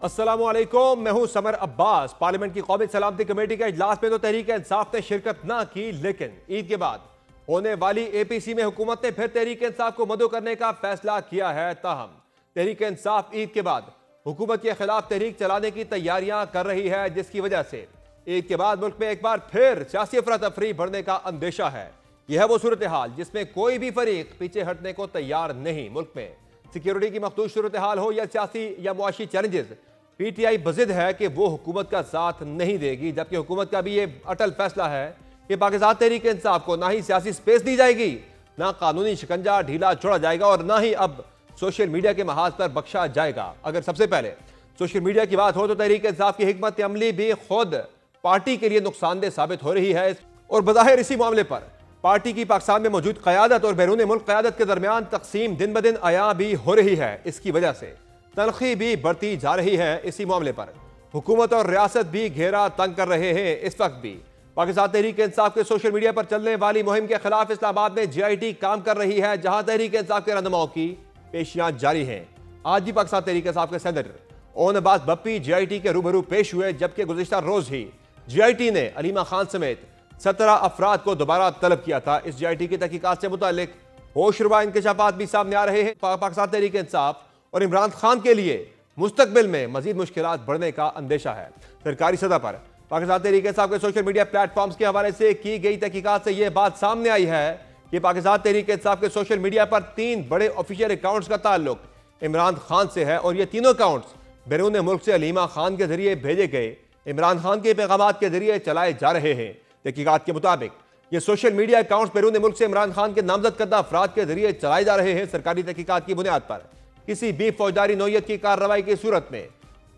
अस्सलामुअलैकुम, मैं हूं समर अब्बास। पार्लियामेंट की कौमी सलामती कमेटी के इजलास में तो तहरीक इंसाफ ने शिरकत ना की, लेकिन ईद के बाद होने वाली एपीसी में हुकूमत ने फिर तहरीक इंसाफ को मदऊ करने का फैसला किया है। ताहम तहरीक इंसाफ ईद के बाद हुकूमत के खिलाफ तहरीक चलाने की तैयारियां कर रही है, जिसकी वजह से ईद के बाद मुल्क में एक बार फिर सियासी अफरा तफरी बढ़ने का अंदेशा है। यह है वो सूरत हाल जिसमें कोई भी फरीक पीछे हटने को तैयार नहीं। मुल्क में सिक्योरिटी की मखदूश सूरत हाल हो या सियासी या मुआशी चैलेंजेस, पीटीआई बजिद है कि वो हुकूमत का साथ नहीं देगी, जबकि हुकूमत का भी ये अटल फैसला है कि पाकिस्तान तहरीक इंसाफ को ना ही सियासी स्पेस दी जाएगी, ना कानूनी शिकंजा ढीला छोड़ा जाएगा और ना ही अब सोशल मीडिया के महाज पर बख्शा जाएगा। अगर सबसे पहले सोशल मीडिया की बात हो तो तहरीक इंसाफ की हिकमत अमली भी खुद पार्टी के लिए नुकसानदेह साबित हो रही है और बज़ाहिर इसी मामले पर पार्टी की पाकिस्तान में मौजूद क़यादत और बैरून मुल्क क़यादत के दरमियान तकसीम दिन ब दिन आया भी हो रही है। इसकी वजह से तनखी भी बढ़ती जा रही है। इसी मामले पर हुकूमत और रियासत भी घेरा तंग कर रहे हैं। इस वक्त भी पाकिस्तान तहरीक इंसाफ के सोशल मीडिया पर चलने वाली मुहिम के खिलाफ इस्लामाबाद में GIT काम कर रही है, जहां तहरीक इंसाफ के रहनुमाओं की पेशियां जारी हैं। आज भी पाकिस्तान तहरीक इंसाफ के सदर ओन अब्बास बप्पी GIT के रूबरू पेश हुए, जबकि गुज़िश्ता रोज ही GIT ने अलीमा खान समेत 17 अफराद को दोबारा तलब किया था। इस GIT की तहकीकात से मुतालिक होशरुबा इंकशाफात भी सामने आ रहे हैं। पाकिस्तान तहरीक इंसाफ और इमरान खान के लिए मुस्तकबिल में मजीद मुश्किलात बढ़ने का अंदेशा है। सरकारी सतह पर पाकिस्तान तहरीक इंसाफ के सोशल मीडिया प्लेटफॉर्म्स के हवाले से की गई तहकीकात से यह बात सामने आई है कि पाकिस्तान तहरीक इंसाफ के सोशल मीडिया पर 3 बड़े ऑफिशियल अकाउंट्स का ताल्लुक इमरान खान से है और ये तीनों अकाउंट्स बैरून मुल्क से अलीमा खान के जरिए भेजे गए इमरान खान के पैगाम के जरिए चलाए जा रहे हैं। तहकीकात के मुताबिक ये सोशल मीडिया अकाउंट्स बैरून मुल्क से इमरान खान के नामजद करदा अफराद के जरिए चलाए जा रहे हैं। सरकारी तहकीकात की बुनियाद पर किसी भी फौजदारी नौयत की कार्रवाई की सूरत में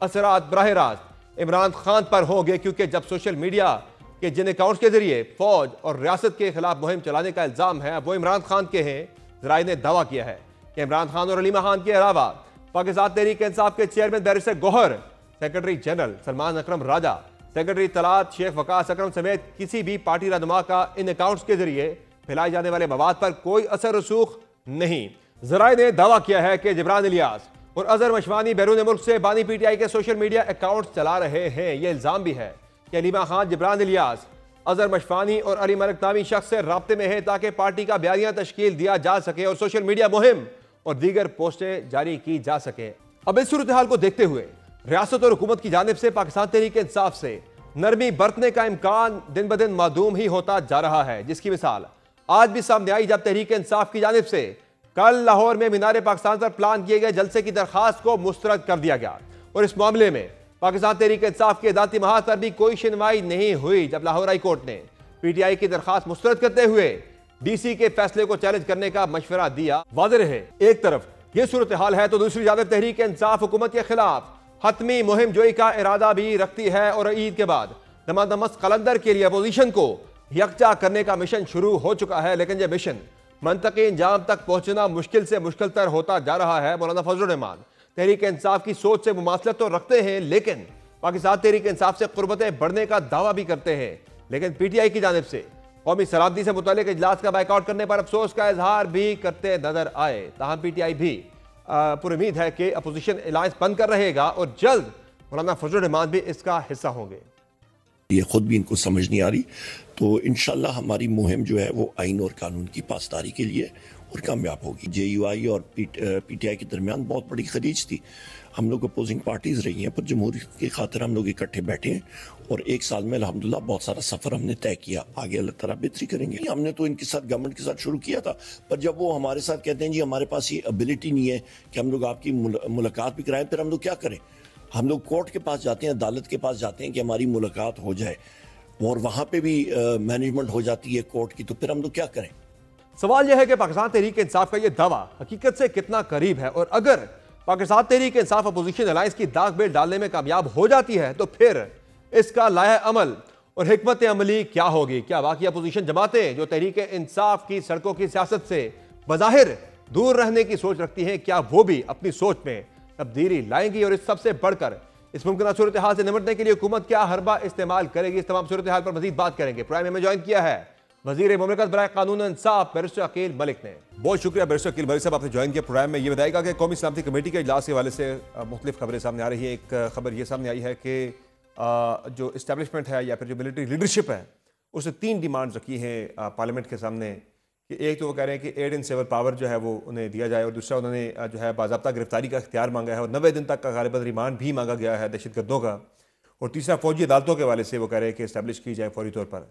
असरात बराह रास्त इमरान खान पर होंगे, क्योंकि जब सोशल मीडिया के जिन अकाउंट्स के जरिए फौज और रियासत के खिलाफ मुहिम चलाने का इल्जाम है वो इमरान खान के हैं। जराए ने दावा किया है कि इमरान खान और अलीमा खान के अलावा पाकिस्तान तहरीक इंसाफ के chairman barrister Gohar, secretary general Salman Akram Raja, secretary Talat Sheikh Waqas Akram समेत किसी भी पार्टी रहनुमा का इन अकाउंट्स के जरिए फैलाए जाने वाले मवाद पर कोई असर रसूख नहीं। जराए ने दावा किया है कि जिब्रान इलियास और अजहर मशवानी बैरून मुल्क से बानी PTI के सोशल मीडिया अकाउंट्स चला रहे हैं। यह इल्जाम भी है कि अलीमा खान, जिब्रान इलियास, अजहर मशवानी और अली मलिक नामी शख्स से राब्ते में है ताकि पार्टी का बयानिया तश्कील दिया जा सके और सोशल मीडिया मुहिम और दीगर पोस्टें जारी की जा सके। अब इस सूरत हाल को देखते हुए रियासत और हुकूमत की जानिब से पाकिस्तान तहरीक इंसाफ से नरमी बरतने का इम्कान दिन ब दिन मादूम ही होता जा रहा है, जिसकी मिसाल आज भी सामने आई जब तहरीक इंसाफ की जानिब से कल लाहौर में मीनार पाकिस्तान पर प्लान किए गए जलसे की दरखास्त को मुस्तरद कर दिया गया और इस मामले में पाकिस्तान तहरीक इंसाफ के अदालती महाज पर भी कोई सुनवाई नहीं हुई। जब लाहौर हाई कोर्ट ने PTI की दरखास्त मुस्तरद करते हुए DC के फैसले को चैलेंज करने का मशवरा दिया। वाज़ेह रहे, एक तरफ यह सूरत हाल है तो दूसरी जानब तहरीक इंसाफ हुकूमत के खिलाफ हतमी मुहिम जोई का इरादा भी रखती है और ईद के बाद दमादमस कलंदर के लिए अपोजिशन को यकजा करने का मिशन शुरू हो चुका है, लेकिन यह मिशन मंतकी इंजाम तक पहुंचना मुश्किल से मुश्किल तर होता जा रहा है। मौलाना फजलुर रहमान तहरीक इंसाफ की सोच से मुमासलत तो रखते हैं, लेकिन पाकिस्तान तहरीक इंसाफ से कुर्बतें बढ़ने का दावा भी करते हैं, लेकिन PTI की जानिब से कौमी सलामती से मुतालिक इजलास का बाइकआउट करने पर अफसोस का इजहार भी करते नजर आए। ताहम PTI भी पुरुम्मीद है कि अपोजिशन अलायंस बंद कर रहेगा और जल्द मौलाना फजलुर रहमान भी इसका हिस्सा होंगे। ये खुद भी इनको समझ नहीं आ रही, तो इंशाल्लाह हमारी मुहिम जो है वो आइन और कानून की पासदारी के लिए और कामयाब होगी। JUI और PTI के दरमियान बहुत बड़ी खलीज थी। हम लोग अपोजिंग पार्टीज रही हैं, पर जमहूरियत की खातिर हम लोग इकट्ठे बैठे हैं और 1 साल में अल्हम्दुलिल्लाह बहुत सारा सफ़र हमने तय किया। आगे अल्लाह ताला बेहतरी करेंगे। हमने तो इनके साथ गवर्नमेंट के साथ शुरू किया था, पर जब वो हमारे साथ कहते हैं जी हमारे पास ये एबिलिटी नहीं है कि हम लोग आपकी मुलाकात भी कराएं, फिर हम लोग क्या करें? हम लोग कोर्ट के पास जाते हैं, अदालत के पास जाते हैं कि हमारी मुलाकात हो जाए और वहाँ पे भी मैनेजमेंट हो जाती है कोर्ट की, तो फिर हम लोग क्या करें? सवाल यह है कि पाकिस्तान तहरीक इंसाफ का यह दावा हकीकत से कितना करीब है और अगर पाकिस्तान तहरीक इंसाफ अपोजिशन अलायंस की दाग बेल डालने में कामयाब हो जाती है तो फिर इसका लाया अमल और हिकमत अमली क्या होगी? क्या बाकी अपोजिशन जमातें जो तहरीक इंसाफ की सड़कों की सियासत से बज़ाहिर दूर रहने की सोच रखती हैं, क्या वो भी अपनी सोच में तब्दीली लाएंगी? और इस सबसे बढ़कर इस मुमकिन सूरत हाल से निपटने के लिए हुकूमत क्या हरबा इस्तेमाल करेगी? इस तमाम सूरत हाल पर मजीद बात करेंगे। प्राइम में ज्वाइन किया है वजीर मुमलिकत बराए कानून इंसाफ बैरिस्टर अकील मलिक ने। बहुत शुक्रिया बैरिस्टर अकील मलिक साहब, आपने ज्वाइन किया प्रोग्राम में। ये बताएगा कि कौमी सलामती कमेटी के इजलास के हवाले से मुख्तलिफ खबरें सामने आ रही है। एक खबर ये सामने आई है कि जो इस्टेब्लिशमेंट है या फिर जो मिलिट्री लीडरशिप है उसने 3 डिमांड्स रखी हैं पार्लियामेंट के सामने कि एक तो वो कह रहे हैं कि एड इन सिविल पावर जो है वो उन्हें दिया जाए, और दूसरा उन्होंने जो है बाज़ाब्ता गिरफ्तारी का इख्तियार मांगा है और 90 दिन तक का गालिबन रिमांड भी मांगा गया है दहशतगर्दों का, और तीसरा फौजी अदालतों के हवाले से वो कह रहे हैं कि इस्टेब्लिश की जाए फौरी तौर पर।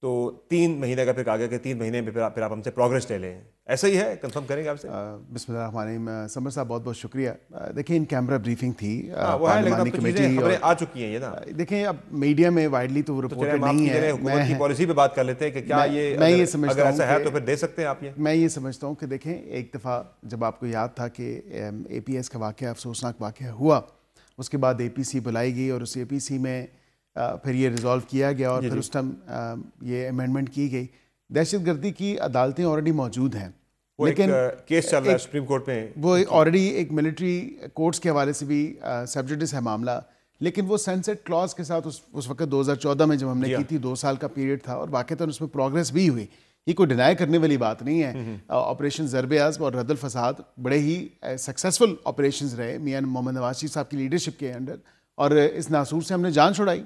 तो 3 महीने का फिर आगे के 3 महीने में फिर आप हमसे प्रोग्रेस ले लें, ऐसा ही है? कंफर्म करेंगे आपसे? बिस्मिल्लाह समर साहब, बहुत बहुत शुक्रिया। देखिए, इन कैमरा ब्रीफिंग थी पार्लियामानी कमेटी खबरें आ चुकी हैं ये ना। देखिए, अब मीडिया में वाइडली तो रिपोर्टेड नहीं है। हुकूमत की पॉलिसी पे बात कर लेते हैं कि क्या मैं ये समझता हूँ, ऐसा है तो फिर दे सकते हैं आप ये। मैं ये समझता हूँ कि देखें, एक दफ़ा जब आपको याद था कि APS का वाक़या अफसोसनाक वाक़या हुआ, उसके बाद APC बुलाई गई और उस APC में फिर ये रिजॉल्व किया गया और फिर उस टाइम ये अमेंडमेंट की गई। दहशतगर्दी की अदालतें ऑलरेडी मौजूद हैं, लेकिन केस चल रहा है सुप्रीम कोर्ट में, वो ऑलरेडी एक मिलिट्री कोर्ट्स के हवाले से भी सब्जुडिस है मामला, लेकिन वो सनसेट क्लॉज के साथ उस वक्त 2014 में जब हमने की थी, 2 साल का पीरियड था और वाक़ईतन उसमें प्रोग्रेस भी हुई। ये कोई डिनाई करने वाली बात नहीं है। ऑपरेशन ज़रबे आज़म और रद्दुल फसाद बड़े ही सक्सेसफुल ऑपरेशंस रहे मियां मोहम्मद नवाज शरीफ साहब की लीडरशिप के अंडर, और इस नासूर से हमने जान छुड़ाई।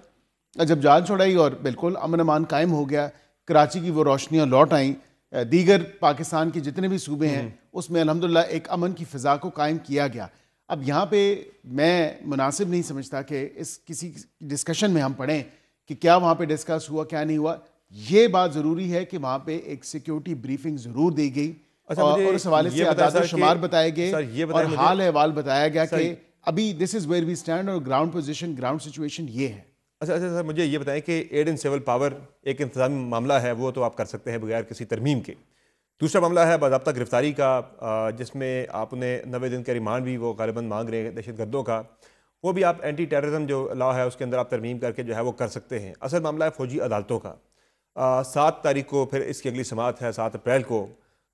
जब जान छोड़ाई और बिल्कुल अमन अमान कायम हो गया, कराची की वो रोशनियाँ लौट आईं, दीगर पाकिस्तान के जितने भी सूबे हैं उसमें अल्हम्दुलिल्लाह एक अमन की फ़िज़ा को कायम किया गया। अब यहाँ पे मैं मुनासिब नहीं समझता कि इस किसी डिस्कशन में हम पढ़ें कि क्या वहाँ पे डिस्कस हुआ क्या नहीं हुआ। ये बात ज़रूरी है कि वहाँ पे एक सिक्योरिटी ब्रीफिंग ज़रूर दी गई और उस हवाले से आदाद शुमार बताए गए और हाल अहवाल बताया गया कि अभी this is where we stand और ग्राउंड पोजिशन, ग्राउंड सिचुएशन ये है। अच्छा सर, मुझे ये बताएं कि एड इन सिविल पावर एक इंतजामी मामला है, वो तो आप कर सकते हैं बगैर किसी तरमीम के। दूसरा मामला है बाज़ाब्ता गिरफ्तारी का, जिसमें आपने 90 दिन का रिमांड भी वो गालिबन मांग रहे हैं दहशतगर्दों का, वो भी आप एंटी टेररिज्म जो लॉ है उसके अंदर आप तरमीम करके जो है वो कर सकते हैं। असल मामला है फौजी अदालतों का। 7 तारीख को फिर इसकी अगली समाअत है 7 अप्रैल को,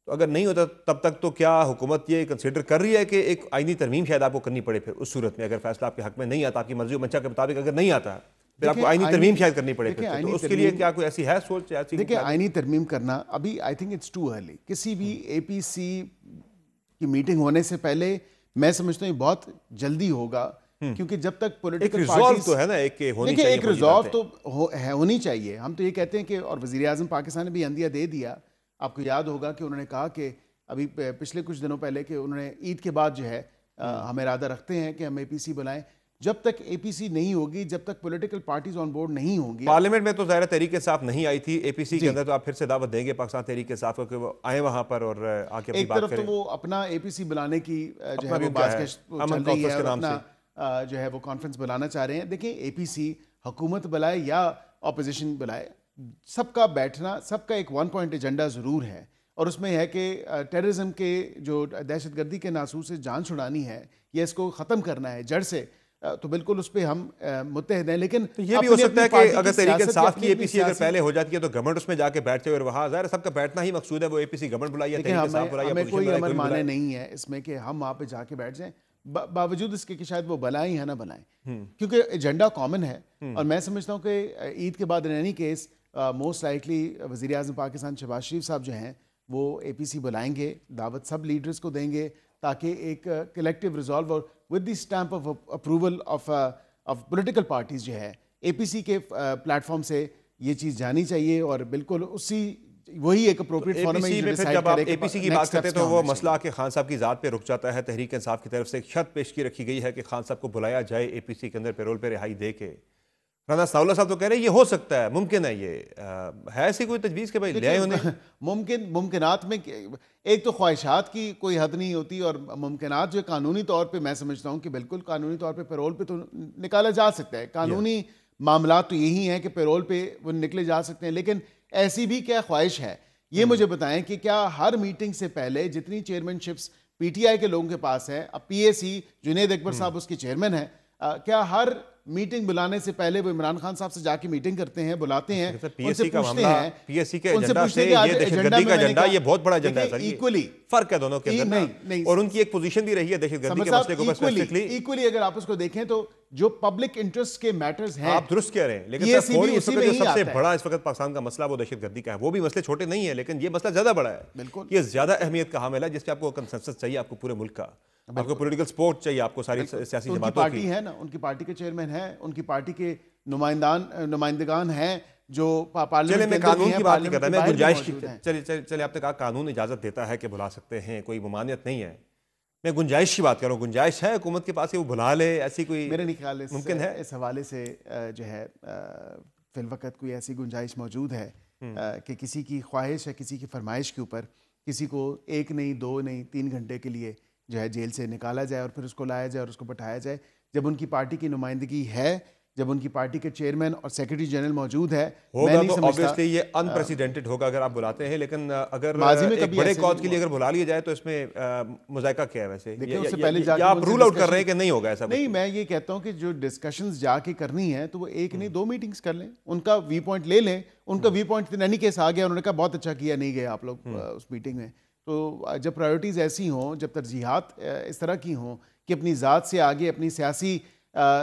तो अगर नहीं होता तब तक तो क्या हुकूमत ये कंसिडर कर रही है कि एक आईनी तरमीम शायद आपको करनी पड़े? फिर उस सूरत में अगर फैसला आपके हक में नहीं आता, आपकी मर्जी मंशा के मुताबिक अगर नहीं आता, फिर आपको आईनी तरमीम शायद करनी पड़े। तो उसके लिए क्या कोई ऐसी है सोच? देखिए, आईनी तरमीम करना अभी I think it's too early. किसी भी APC की मीटिंग होने से पहले मैं समझता हूँ बहुत जल्दी होगा, क्योंकि जब तक पॉलिटिकल पार्टीज तो है ना, एक रिजॉल्व तो होनी चाहिए। हम तो ये कहते हैं कि, और वज़ीर आज़म पाकिस्तान ने भी अंदिया दे दिया। आपको याद होगा कि उन्होंने कहा कि अभी पिछले कुछ दिनों पहले कि उन्होंने ईद के बाद जो है हम इरादा रखते हैं कि हम APC बुलाएं। जब तक APC नहीं होगी, जब तक पॉलिटिकल पार्टीज ऑन बोर्ड नहीं होंगी। पार्लियामेंट में तो ज़ाहिर तहरीक इंसाफ नहीं आई थी, APC के अंदर तो आप फिर से दावत देंगे पाकिस्तान तहरीक इंसाफ को कि वो आए वहां पर और आके अपनी बात करें। एक तरफ तो वो अपना APC बुलाने की जो है वो बातचीत चल रही है, अपना जो है वो कॉन्फ्रेंस बुलाना चाह रहे हैं। देखिए, APC हुकूमत बुलाए या अपोजिशन बुलाए, सबका बैठना, सबका एक 1 पॉइंट एजेंडा ज़रूर है, और उसमें है कि टेररिज्म के जो दहशतगर्दी के नासूर से जान छुड़ानी है या इसको ख़त्म करना है जड़ से, तो बिल्कुल उस पर हम मुत्तहिद हैं। लेकिन तो ये भी हो सकता है कि अगर तहरीक इंसाफ की APC अगर पहले हो जाती है तो गवर्नमेंट उसमें जाके बैठते और वहाँ ज़ाहिर सबका बैठना ही मकसूद है, वो APC गवर्नमेंट बुलाइए, हमें कोई अमल माने नहीं है इसमें कि हम वहाँ पे जाके बैठ जाएं, बावजूद इसके कि शायद वो बुलाएं या ना बुलाएं, क्योंकि एजेंडा कॉमन है। और मैं समझता हूँ कि ईद के बाद इन एनी केस मोस्ट लाइकली वज़ीर आज़म पाकिस्तान शहबाज शरीफ साहब जो हैं वो APC बुलाएंगे, दावत सब लीडर्स को देंगे, ताकि एक कलेक्टिव रिजॉल्व और with the stamp of approval of political parties जो है APC के प्लेटफॉर्म से ये चीज़ जानी चाहिए, और बिल्कुल उसी वही एक अप्रोप्रिएट फॉरम में जब आप APC की बात करते हैं तो वो मसला कि खान साहब की ज़ात पे रुक जाता है। तहरीक इंसाफ की तरफ से एक शर्त पेशगी रखी गई है कि खान साहब को बुलाया जाए APC के अंदर पेरोल पे रिहाई दे के। राना साउला साहब तो कह रहे हैं ये हो सकता है, मुमकिन है, ये है ऐसी कोई तजवीज़ के भाई ले आए उन्हें? मुमकिनात में एक तो ख्वाहिशात की कोई हद नहीं होती, और मुमकिनात जो कानूनी तौर पे मैं समझता हूँ कि बिल्कुल कानूनी तौर पे पेरोल पे तो निकाला जा सकता है। कानूनी मामला तो यही हैं कि पेरोल पे वो निकले जा सकते हैं, लेकिन ऐसी भी क्या ख्वाहिश है ये मुझे बताएं कि क्या हर मीटिंग से पहले जितनी चेयरमैनशिप्स PTI के लोगों के पास है, अब PAC जुनैद अकबर साहब उसके चेयरमैन हैं, क्या हर मीटिंग बुलाने से पहले वो इमरान खान साहब से जाके मीटिंग करते हैं, बुलाते हैं, उनसे पूछते हैं, पीएससी के एजेंडा से ये दहशतगर्दी का एजेंडा, ये बहुत बड़ा एजेंडा है सर। इक्वली फर्क है दोनों के अंदर, और उनकी एक पोजीशन भी रही है दहशतगर्दी के मसले को स्पेसिफिकली। इक्वली अगर आप उसको देखें तो जो पब्लिक इंटरेस्ट के मैटर्स हैं, आप दुरुस्त कह रहे हैं, लेकिन सर सबसे बड़ा इस वक्त पाकिस्तान का मसला वो दहशतगर्दी का है। वो भी मसले छोटे नहीं है, लेकिन ये मसला ज्यादा बड़ा है। बिल्कुल, ये ज्यादा अहमियत का हामिल है, जिससे आपको कंसेंसस चाहिए, आपको पूरे मुल्क का, आपको पॉलिटिकल सपोर्ट चाहिए, आपको सारी सियासी जमातों की। पार्टी है ना, उनकी पार्टी के चेयरमैन है, उनकी पार्टी के नुमाइंदगान हैं जो पार्लियामेंट में कानून की बात नहीं करता, मैं गुंजाइश की, चलिए आपने कहा कानून इजाजत देता है कि बुला सकते हैं, कोई ममानियत नहीं है, मैं गुंजाइश की बात कर रहा हूँ। गुंजाइश है हुकूमत के पास कि वो बुला ले, ऐसी कोई मेरे नहीं ख्याल मुमकिन है इस हवाले से जो है फिलवक़्त कोई ऐसी गुंजाइश मौजूद है कि किसी की ख्वाहिश है, किसी की फरमाइश के ऊपर किसी को 1 नहीं 2 नहीं 3 घंटे के लिए जो है जेल से निकाला जाए और फिर उसको लाया जाए और उसको बैठाया जाए। जब उनकी पार्टी की नुमाइंदगी है, जब उनकी पार्टी के चेयरमैन और सेक्रेटरी जनरल मौजूद है, होगा तो ऑब्वियसली ये अनप्रेसिडेंटेड होगा अगर आप बुलाते हैं, लेकिन अगर एक बड़े कॉज के लिए अगर बुला लिया जाए तो इसमें मुज़ायका क्या है वैसे? देखिए उससे पहले आप रूल आउट कर रहे हैं कि नहीं होगा ऐसा? नहीं, मैं ये कहता हूँ कि जो डिस्कशंस जाके करनी है तो वो 1 नहीं 2 मीटिंग्स कर लें, उनका व्यू पॉइंट ले लें। उनका view point in any case आ गया, उन्होंने कहा बहुत अच्छा किया, नहीं गए आप लोग उस मीटिंग में। तो जब प्रायोरिटीज़ ऐसी हों, जब तरजीहात इस तरह की हों कि अपनी ज़ात से आगे, अपनी सियासी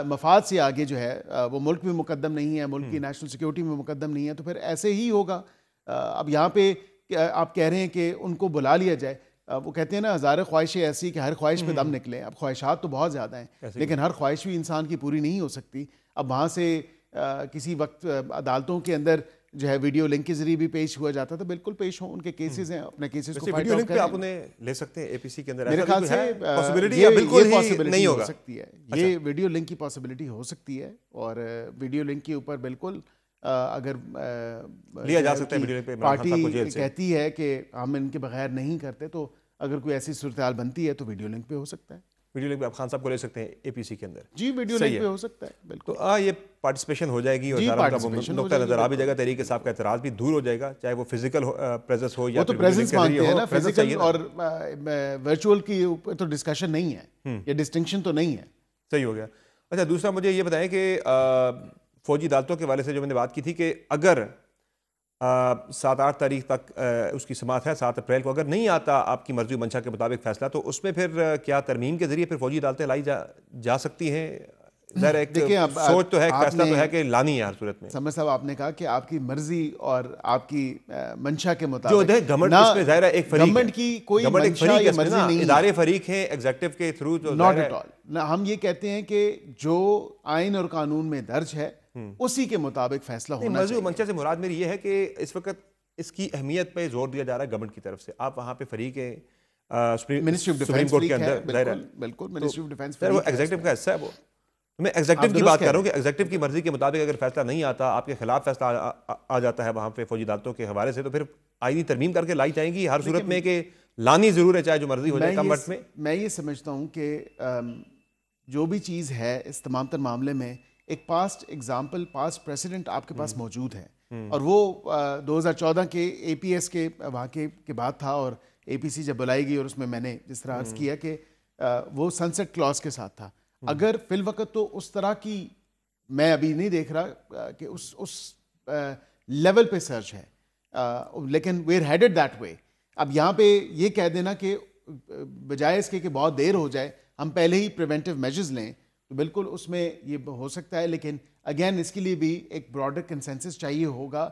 मफाद से आगे जो है वो मुल्क में मुकद्दम नहीं है, मुल्क की नेशनल सिक्योरिटी में मुकद्दम नहीं है, तो फिर ऐसे ही होगा। अब यहाँ पे आप कह रहे हैं कि उनको बुला लिया जाए, वो कहते हैं ना हज़ारों ख्वाहिशें ऐसी कि हर ख्वाहिश पे दम निकले। अब ख्वाहिशात तो बहुत ज़्यादा हैं, लेकिन हर ख्वाहिश भी इंसान की पूरी नहीं हो सकती। अब वहाँ से किसी वक्त अदालतों के अंदर जो है वीडियो लिंक के जरिए भी पेश हुआ जाता था, बिल्कुल पेश हो, उनके केसेस हैं, अपने केसेस को वीडियो लिंक पे आप उन्हें ले सकते हैं एपीसी के अंदर। मेरे ख्याल से पॉसिबिलिटी है, बिल्कुल ही नहीं हो सकती है, ये वीडियो लिंक की पॉसिबिलिटी हो सकती है। और वीडियो लिंक के ऊपर बिल्कुल अगर लिया जा सकता है, वीडियो लिंक पे पार्टी कहती है कि हम इनके बगैर नहीं करते, तो अगर कोई ऐसी सूरत हाल बनती है तो वीडियो लिंक पे हो सकता है। वीडियो लिंक पे आप खान साहब को ले सकते हैं एपीसी के अंदर। जी, वीडियो लिंक पे हो सकता है, बिल्कुल। तो ये पार्टिसिपेशन हो जाएगी और नुक्ता नजर आ भी जाएगा, तरीके साहब का एतराज भी दूर हो जाएगा, चाहे वो फिजिकल प्रेजेंस हो या तो प्रेजेंस मांगते हैं ना, फिजिकल और वर्चुअल की ऊपर तो डिस्कशन नहीं है, ये डिस्टिंक्शन तो नहीं है। सही हो गया। अच्छा, दूसरा मुझे ये बताएं कि फौजी अदालतों के वाले से जो मैंने बात की थी कि अगर 7-8 तारीख तक उसकी समाअत है, 7 अप्रैल को अगर नहीं आता आपकी मर्जी मंशा के मुताबिक फैसला, तो उसमें फिर क्या तरमीम के जरिए फिर फौजी अदालतें लाई जा सकती हैं? ज़रा एक सोच तो है, फैसला तो है कि लानी है हर सूरत में। समझ साहब, आपने कहा कि आपकी मर्जी और आपकी मंशा के मुताबिक, जो गवर्नमेंट इसमें ज़ाहिर है एक फरीक, गवर्नमेंट की कोई मंशा या मर्जी नहीं है, इदारे फरीक हैं एग्जीक्यूटिव के थ्रू, तो नॉट एट ऑल। हम ये कहते हैं कि जो आइन और कानून में दर्ज है उसी के मुताबिक फैसला होना चाहिए। मंशा से मुराद मेरी ये है कि इस वक्त इसकी अहमियत पे जोर दिया जा रहा है गवर्नमेंट की तरफ से। आप वहाँ पे फरीक है मिनिस्ट्री ऑफ डिफेंस कोर्ट के अंदर, बिल्कुल मिनिस्ट्री ऑफ डिफेंस, वो एग्जीक्यूटिव का हिस्सा है। वो मैं एग्जीक्यूटिव की बात कर रहा हूँ कि एग्जीक्यूटिव की मर्जी के मुताबिक अगर फैसला नहीं आता, आपके खिलाफ फैसला आ जाता है वहाँ पे फौजी अदालतों के हवाले से, तो फिर आईनी तरमीम करके लाई जाएंगी हर सूरत में, कि लानी जरूर है चाहे जो मर्जी हो जाए कम वक्त में। मैं ये समझता हूँ कि जो भी चीज़ है इस तमाम तर मामले में एक पास्ट एग्जाम्पल, पास्ट प्रेसिडेंट आपके पास मौजूद है, और वो 2014 के APS के वहाँ के बाद था, और APC जब बुलाई गई और उसमें मैंने जिस तरह अर्ज किया कि वो सनसेट क्लॉज के साथ था। अगर फिल वक्त तो उस तरह की मैं अभी नहीं देख रहा कि उस लेवल पे सर्च है, लेकिन we are headed that way. अब यहाँ पे ये कह देना कि बजाय इसके कि बहुत देर हो जाए हम पहले ही प्रिवेंटिव मेजर्स लें, तो बिल्कुल उसमें ये हो सकता है, लेकिन अगेन इसके लिए भी एक ब्रॉडर कंसेंसस चाहिए होगा,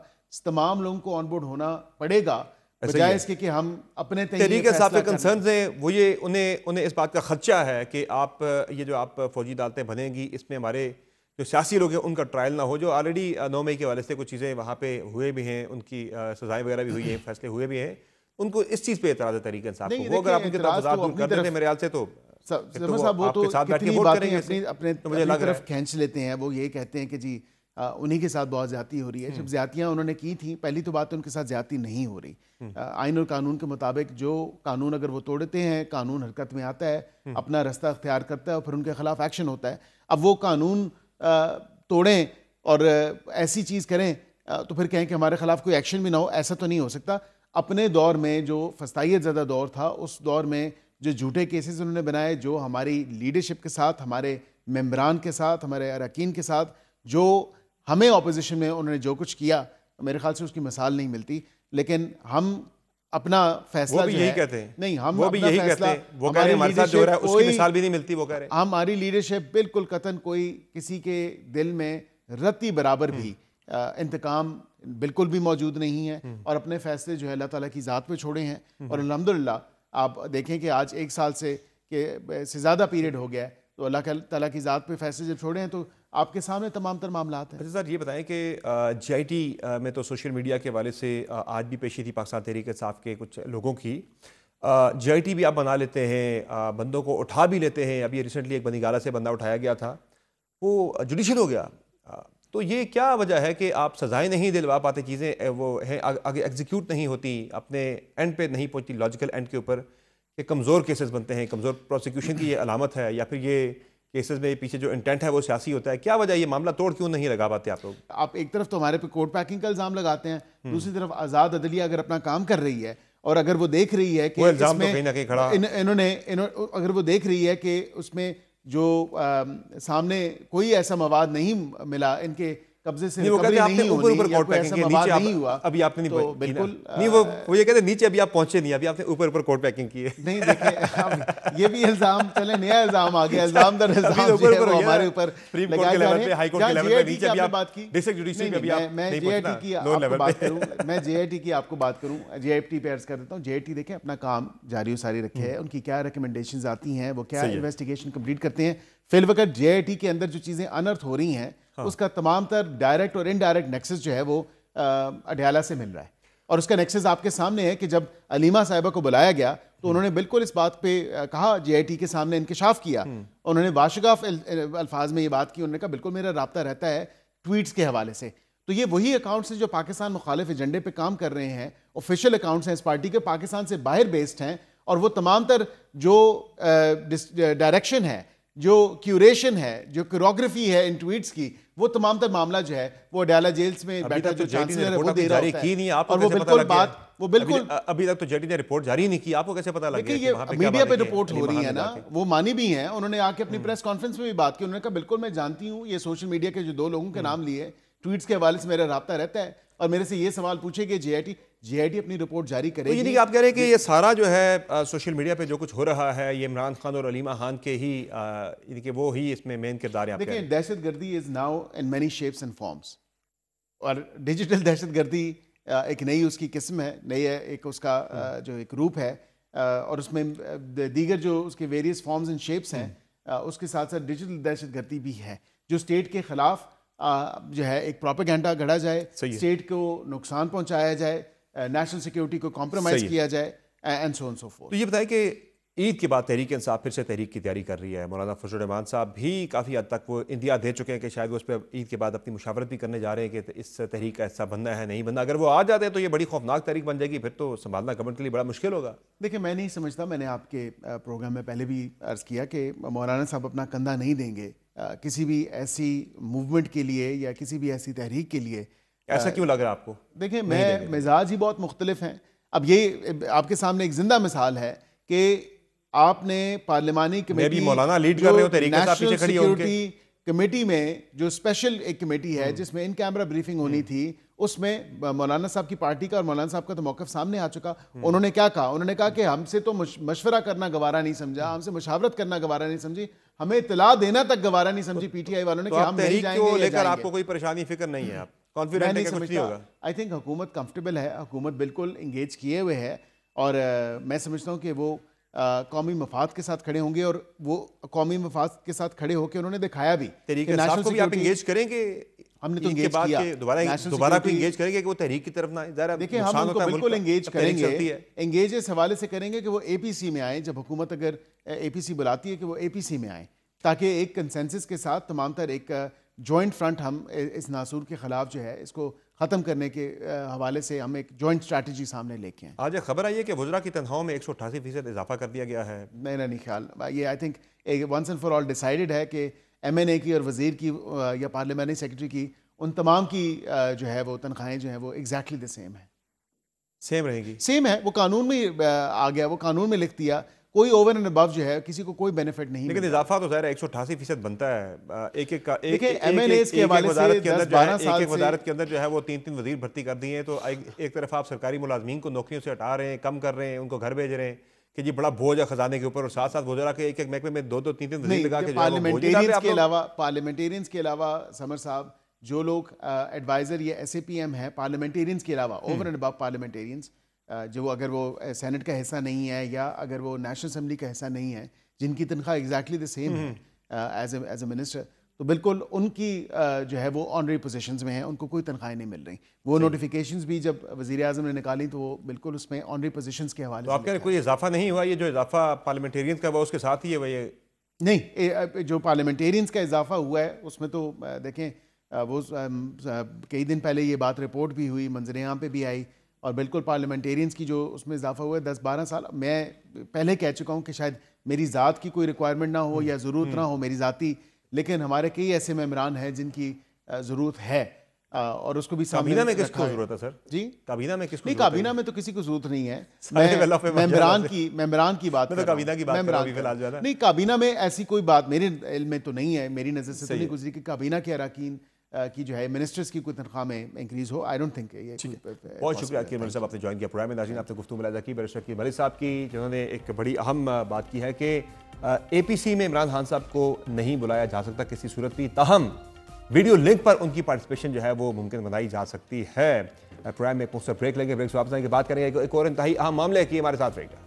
तमाम लोगों को ऑन बोर्ड होना पड़ेगा, बजाय इसके कि हम अपने तरीके से आपके कंसर्न्स हैं वो ये उन्हें इस बात का खदशा है कि आप ये जो आप फौजी अदालतें बनेंगी इसमें हमारे जो सियासी लोग हैं उनका ट्रायल ना हो, जो ऑलरेडी 9 मई के वाले से कुछ चीज़ें वहाँ पे हुए भी हैं, उनकी सजाएं वगैरह भी हुई हैं, फैसले हुए भी हैं, उनको इस चीज़ पे एतराज़ है तरीके इंसाफ को। वो अगर आप उनके तहफ़्फ़ुज़ात दूर कर देते मेरे ख्याल से, तो साहब वो तो कितनी बातें अपने तरफ खींच लेते हैं। वो ये कहते हैं कि जी उन्हीं के साथ बहुत ज्यादती हो रही है, जब ज्यादतियां उन्होंने की थी, पहली तो बात उनके साथ ज्यादती नहीं हो रही। आइन और कानून के मुताबिक जो कानून अगर वो तोड़ते हैं, कानून हरकत में आता है, अपना रास्ता अख्तियार करता है और फिर उनके खिलाफ एक्शन होता है। अब वो कानून तोड़ें और ऐसी चीज़ करें तो फिर कहें कि हमारे खिलाफ कोई एक्शन भी ना हो, ऐसा तो नहीं हो सकता। अपने दौर में जो फसाइयत ज़्यादा दौर था, उस दौर में जो झूठे केसेस उन्होंने बनाए, जो हमारी लीडरशिप के साथ हमारे मेंबरान के साथ, हमारे अरकान के साथ, जो हमें ऑपोजिशन में उन्होंने जो कुछ किया, मेरे ख्याल से उसकी मिसाल नहीं मिलती। लेकिन हम अपना फैसला वो भी यही कहते हैं, नहीं, हम वो भी अपना यही फैसला, कहते हैं, वो कह रहे हैं हमारे साथ जो हो रहा है उसकी मिसाल भी नहीं मिलती, वो कह रहे हैं हमारी लीडरशिप बिल्कुल कतन कोई किसी के दिल में रत्ती बराबर भी इंतकाम बिल्कुल भी मौजूद नहीं है, और अपने फैसले जो है अल्लाह ताला की ज़ात पे छोड़े हैं। और अल्हम्दुलिल्लाह आप देखें कि आज 1 साल से ज़्यादा पीरियड हो गया है, तो अल्लाह ताला की ज़ात पे फैसले जब छोड़े हैं तो आपके सामने तमाम तर मामलात हैं। अच्छा सर, ये बताएं कि JIT में तो सोशल मीडिया के हवाले से आज भी पेशी थी पाकिस्तान तहरीक इंसाफ के कुछ लोगों की। JIT भी आप बना लेते हैं, बंदों को उठा भी लेते हैं। अभी रिसेंटली एक बंदीगाला से बंदा उठाया गया था, वो जुडिशल हो गया। तो ये क्या वजह है कि आप सजाएं नहीं दिलवा पाते, चीज़ें वो हैं आगे एग्जीक्यूट नहीं होती, अपने एंड पे नहीं पहुंचती, लॉजिकल एंड के ऊपर, कि कमज़ोर केसेस बनते हैं, कमज़ोर प्रोसिक्यूशन की ये अलामत है, या फिर ये केसेस में पीछे जो इंटेंट है वो सियासी होता है? क्या वजह, ये मामला तोड़ क्यों नहीं लगा पाते आप लोग? आप एक तरफ तो हमारे पे कोर्ट पैकिंग का इल्ज़ाम लगाते हैं, दूसरी तरफ आज़ाद अदलिया अगर अपना काम कर रही है और अगर वो देख रही है कि वो इल्ज़ाम तो कहीं ना कहीं खड़ा, इन्होंने अगर वो देख रही है कि उसमें जो सामने कोई ऐसा मवाद नहीं मिला, इनके कब्जे से रिकवरी नहीं ऊपर ऊपर होनी, कोर्ट कोई पैकिंग ऐसा की, मवाद नीचे नहीं हुआ, अभी आपने नहीं तो बिल्कुल नहीं, वो ये कहते हैं नीचे अभी आप पहुंचे नहीं, अभी आपने ऊपर ऊपर कोर्ट पैकिंग की है। नहीं, देखिए अब ये भी इल्जाम, चले नया इल्जाम आ गया, इल्जाम दर इल्जाम जो है वो हमारे ऊपर लगाए जा रहे हैं। हाई कोर्ट के लेवल पे नीचे अभी आप बात की, डिस्ट्रिक्ट जुडिशरी पे अभी आप मैं नहीं JIT की पहुंचना, आपको बात करूं, मैं JIT की आपको बात करूं, JIT पे अर्ज कर देता हूं, JIT देखें अपना काम जारी सारी रखे है, उनकी क्या रिकमेंडेशंस आती हैं, वो क्या इन्वेस्टिगेशन कंप्लीट करते हैं। फिल वक्त JIT के अंदर जो चीज़ें अनर्थ हो रही हैं, उसका तमाम तर डायरेक्ट और इनडायरेक्ट नेक्सस जो है वो अडयाला से मिल रहा है। और उसका नेक्सस आपके सामने है कि जब अलीमा साहिबा को बुलाया गया तो उन्होंने बिल्कुल इस बात पे कहा, JIT के सामने इंकशाफ किया, उन्होंने वाशगाफ अल्फाज में ये बात की, उन्होंने कहा बिल्कुल मेरा राब्ता रहता है ट्वीट्स के हवाले से। तो ये वही अकाउंट्स हैं जो पाकिस्तान मुखालिफ एजेंडे पे काम कर रहे हैं, ऑफिशियल अकाउंट्स हैं इस पार्टी के, पाकिस्तान से बाहर बेस्ड हैं, और वो तमाम तर जो डायरेक्शन है, जो क्यूरेशन है, जो कोरियोग्राफी है इन ट्वीट्स की, वो तमाम तर मामला जो है वो अडयाला जेल्स में बैठा जो चांसलर है वो दे रहा होता है। और वो बिल्कुल बात, वो बिल्कुल अभी तक तो JIT ने रिपोर्ट जारी नहीं की, आपको कैसे पता लग गया? ये मीडिया पे रिपोर्ट हो रही है ना, वो मानी भी है, उन्होंने आके अपनी प्रेस कॉन्फ्रेंस में भी बात की, उन्होंने कहा बिल्कुल मैं जानती हूँ, ये सोशल मीडिया के जो 2 लोगों के नाम लिए ट्वीट्स के हवाले से मेरा राब्ता रहता है, और मेरे से ये सवाल पूछे कि JIT अपनी रिपोर्ट जारी करेगी। तो ये आप कह रहे हैं कि ये सारा जो है सोशल मीडिया पे जो कुछ हो रहा है, ये इमरान खान और अलीमा खान के ही कि वो ही इसमें मेन किरदार है? देखिए, दहशतगर्दी is now in many shapes and forms, और डिजिटल दहशतगर्दी एक नई उसकी किस्म है, नई एक उसका जो एक रूप है, और उसमें दीगर जो उसके वेरियस फॉर्म्स एंड शेप्स हैं, उसके साथ साथ डिजिटल दहशतगर्दी भी है, जो स्टेट के खिलाफ जो है एक प्रोपेगेंडा गढ़ा जाए, स्टेट को नुकसान पहुंचाया जाए, नेशनल सिक्योरिटी को कॉम्प्रोमाइज किया जाए, and so on so fourth. तो ये बताएं कि ईद के बाद तहरीक इंसाफ फिर से तहरीक की तैयारी कर रही है। मौलाना फजल रहमान साहब भी काफ़ी हद तक वो इंदिया दे चुके हैं कि शायद वो उस पर ईद के बाद अपनी मुशावरत भी करने जा रहे हैं कि इस तहरीक का हिस्सा बनना है नहीं बनना। अगर वो आ जाते हैं तो ये बड़ी खौफनाक तहरीक बन जाएगी, फिर तो संभालना गवर्नमेंट के लिए बड़ा मुश्किल होगा। देखिए, मैं नहीं समझता, मैंने आपके प्रोग्राम में पहले भी अर्ज़ किया कि मौलाना साहब अपना कंधा नहीं देंगे किसी भी ऐसी मूवमेंट के लिए या किसी भी ऐसी तहरीक के लिए। ऐसा क्यों लग रहा है आपको? देखिए, मैं मिजाज ही बहुत मुख्तलिफ हैं। अब ये आपके सामने एक जिंदा मिसाल है कि आपने पार्लिमानी कमेटी, मौलाना लीड कर रहे हो, नेशनल सिक्योरिटी कमेटी में जो स्पेशल एक कमेटी है जिसमें इन कैमरा ब्रीफिंग होनी थी, उसमें मौलाना साहब की पार्टी का और मौलाना साहब का तो मौक़िफ़ सामने आ चुका। उन्होंने क्या कहा? उन्होंने कहा कि हमसे तो मशवरा करना गवारा नहीं समझा, हमसे मुशावरत करना गवारा नहीं समझी, हमें इतला देना तक गवारा नहीं समझी PTI वालों ने कि हम नहीं जाएंगे। लेकर आपको कोई परेशानी फिक्र नहीं है, आप कॉन्फिडेंट नहीं समझता? आई थिंक हुकूमत कंफर्टेबल है, हुकूमत बिल्कुल इंगेज किए हुए है, और मैं समझता हूँ कि वो कौमी मफाद के साथ खड़े होंगे, और वो कौमी मफाद के साथ खड़े होकर उन्होंने दिखाया भी। नेशनल को भी आप इंगेज करेंगे? हमने तो इंगेज किया, दोबारा को इंगेज करेंगे कि वो तहरीक की तरफ ना आए। देखिए, हम उनको बिल्कुल इंगेज करेंगे, इंगेज इस हवाले से करेंगे कि वो APC में आए, जब हुकूमत अगर APC बुलाती है कि वो APC में आए, ताकि एक कंसेंसस के साथ तमाम तर एक जॉइंट फ्रंट हम इस नासूर के खिलाफ जो है इसको ख़त्म करने के हवाले से हम एक जॉइंट स्ट्रैटेजी सामने लेके आए। आज खबर आई है कि वज़रा की तनख्वाहों में 188% इजाफा कर दिया गया है। मेरा नहीं ख्याल, ये I think once and for all decided है कि MNA की और वज़ीर की या पार्लियामेंट्री सेक्रेटरी की, उन तमाम की जो है वो तनख्वाहें जो हैं वो एग्जैक्टली द सेम है, सेम रहेगी, सेम है। वो कानून में आ गया, वो कानून में लिख दिया, कोई ओवर एंड अबव जो है किसी को कोई बेनिफिट नहीं लेकिन इजाफा तो ज़ाहिर है 188% बनता है। एक एक का एक MNAs के हवाले से वजारत के अंदर जो है 10-12 साल एक वजारत के अंदर जो है वो 3-3 वजीर भर्ती कर दिए हैं। तो एक तरफ आप सरकारी मुलाजमीन को नौकरियों से हटा रहे हैं, कम कर रहे हैं, उनको घर भेज रहे हैं कि जी बड़ा बोझ है खजाने के ऊपर, और साथ साथ वज़रा के एक एक महकमे में 2-2 3-3 वजीर लगा के पार्लियामेंटेरियंस के अलावा समर साहब जो लोग एडवाइजर या SAPM है पार्लियामेंटेरियंस के अलावा ओवर एंड अबव पार्लियामेंटेरियंस, जो अगर वो सेनेट का हिस्सा नहीं है या अगर वो नेशनल असेंबली का हिस्सा नहीं है, जिनकी तनख्वाह एग्जैक्टली द सेम है एज ए मिनिस्टर, तो बिल्कुल उनकी जो है वो ऑनरी पोजीशंस में है, उनको कोई तनख्वाहें नहीं मिल रही। वो नोटिफिकेशंस भी जब वज़ीर आज़म ने निकाली तो वो बिल्कुल उसमें ऑनरी पोजीशंस के हवाले तो आप कह रहे कोई इजाफा नहीं हुआ, ये जो इजाफा पार्लियामेंटेरियंस का वो उसके साथ ही है ये नहीं। जो पार्लियामेंटेरियंस का इजाफा हुआ है उसमें तो देखें वो कई दिन पहले ये बात रिपोर्ट भी हुई, मंजरेआम पे भी आई, और बिल्कुल पार्लियामेंटेरियंस की जो उसमें इजाफा हुआ है 10-12 साल। मैं पहले कह चुका हूँ कि शायद मेरी ज़ात की कोई रिक्वायरमेंट ना हो या ज़रूरत ना हो मेरी ज़ाती, लेकिन हमारे कई ऐसे मेम्बरान हैं जिनकी ज़रूरत है, और उसको भी काबीना में किसको जरूरत है सर? जी काबीना में किसको? नहीं, काबीना में तो किसी को जरूरत नहीं है। मेम्बरान की बात तो काबीना की बात नहीं, काबीना में ऐसी कोई बात मेरे इल्म में तो नहीं है, मेरी नज़र से तो नहीं गुजरी कि काबीना के अरकान की जो है मिनिस्टर्स की कोई तनख्वाह में इंक्रीज हो। आई डोंट थिंक ये। बहुत शुक्रिया अकील मलिक साहब, आपने ज्वाइन किया प्रोग्राम में। नाज़रीन, आपने गुफ्तगू मुलाहिज़ा की बैरिस्टर अकील मलिक साहब की, जिन्होंने एक बड़ी अहम बात की है कि APC में इमरान खान साहब को नहीं बुलाया जा सकता किसी सूरत भी, ताहम वीडियो लिंक पर उनकी पार्टिसिपेशन जो है वो मुमकिन बनाई जा सकती है। प्रोग्राम में एक ब्रेक लेंगे, ब्रेक से वापस आएंगे, बात करेंगे एक और इंतहाई अहम मामले की। हमारे साथ रहेगा।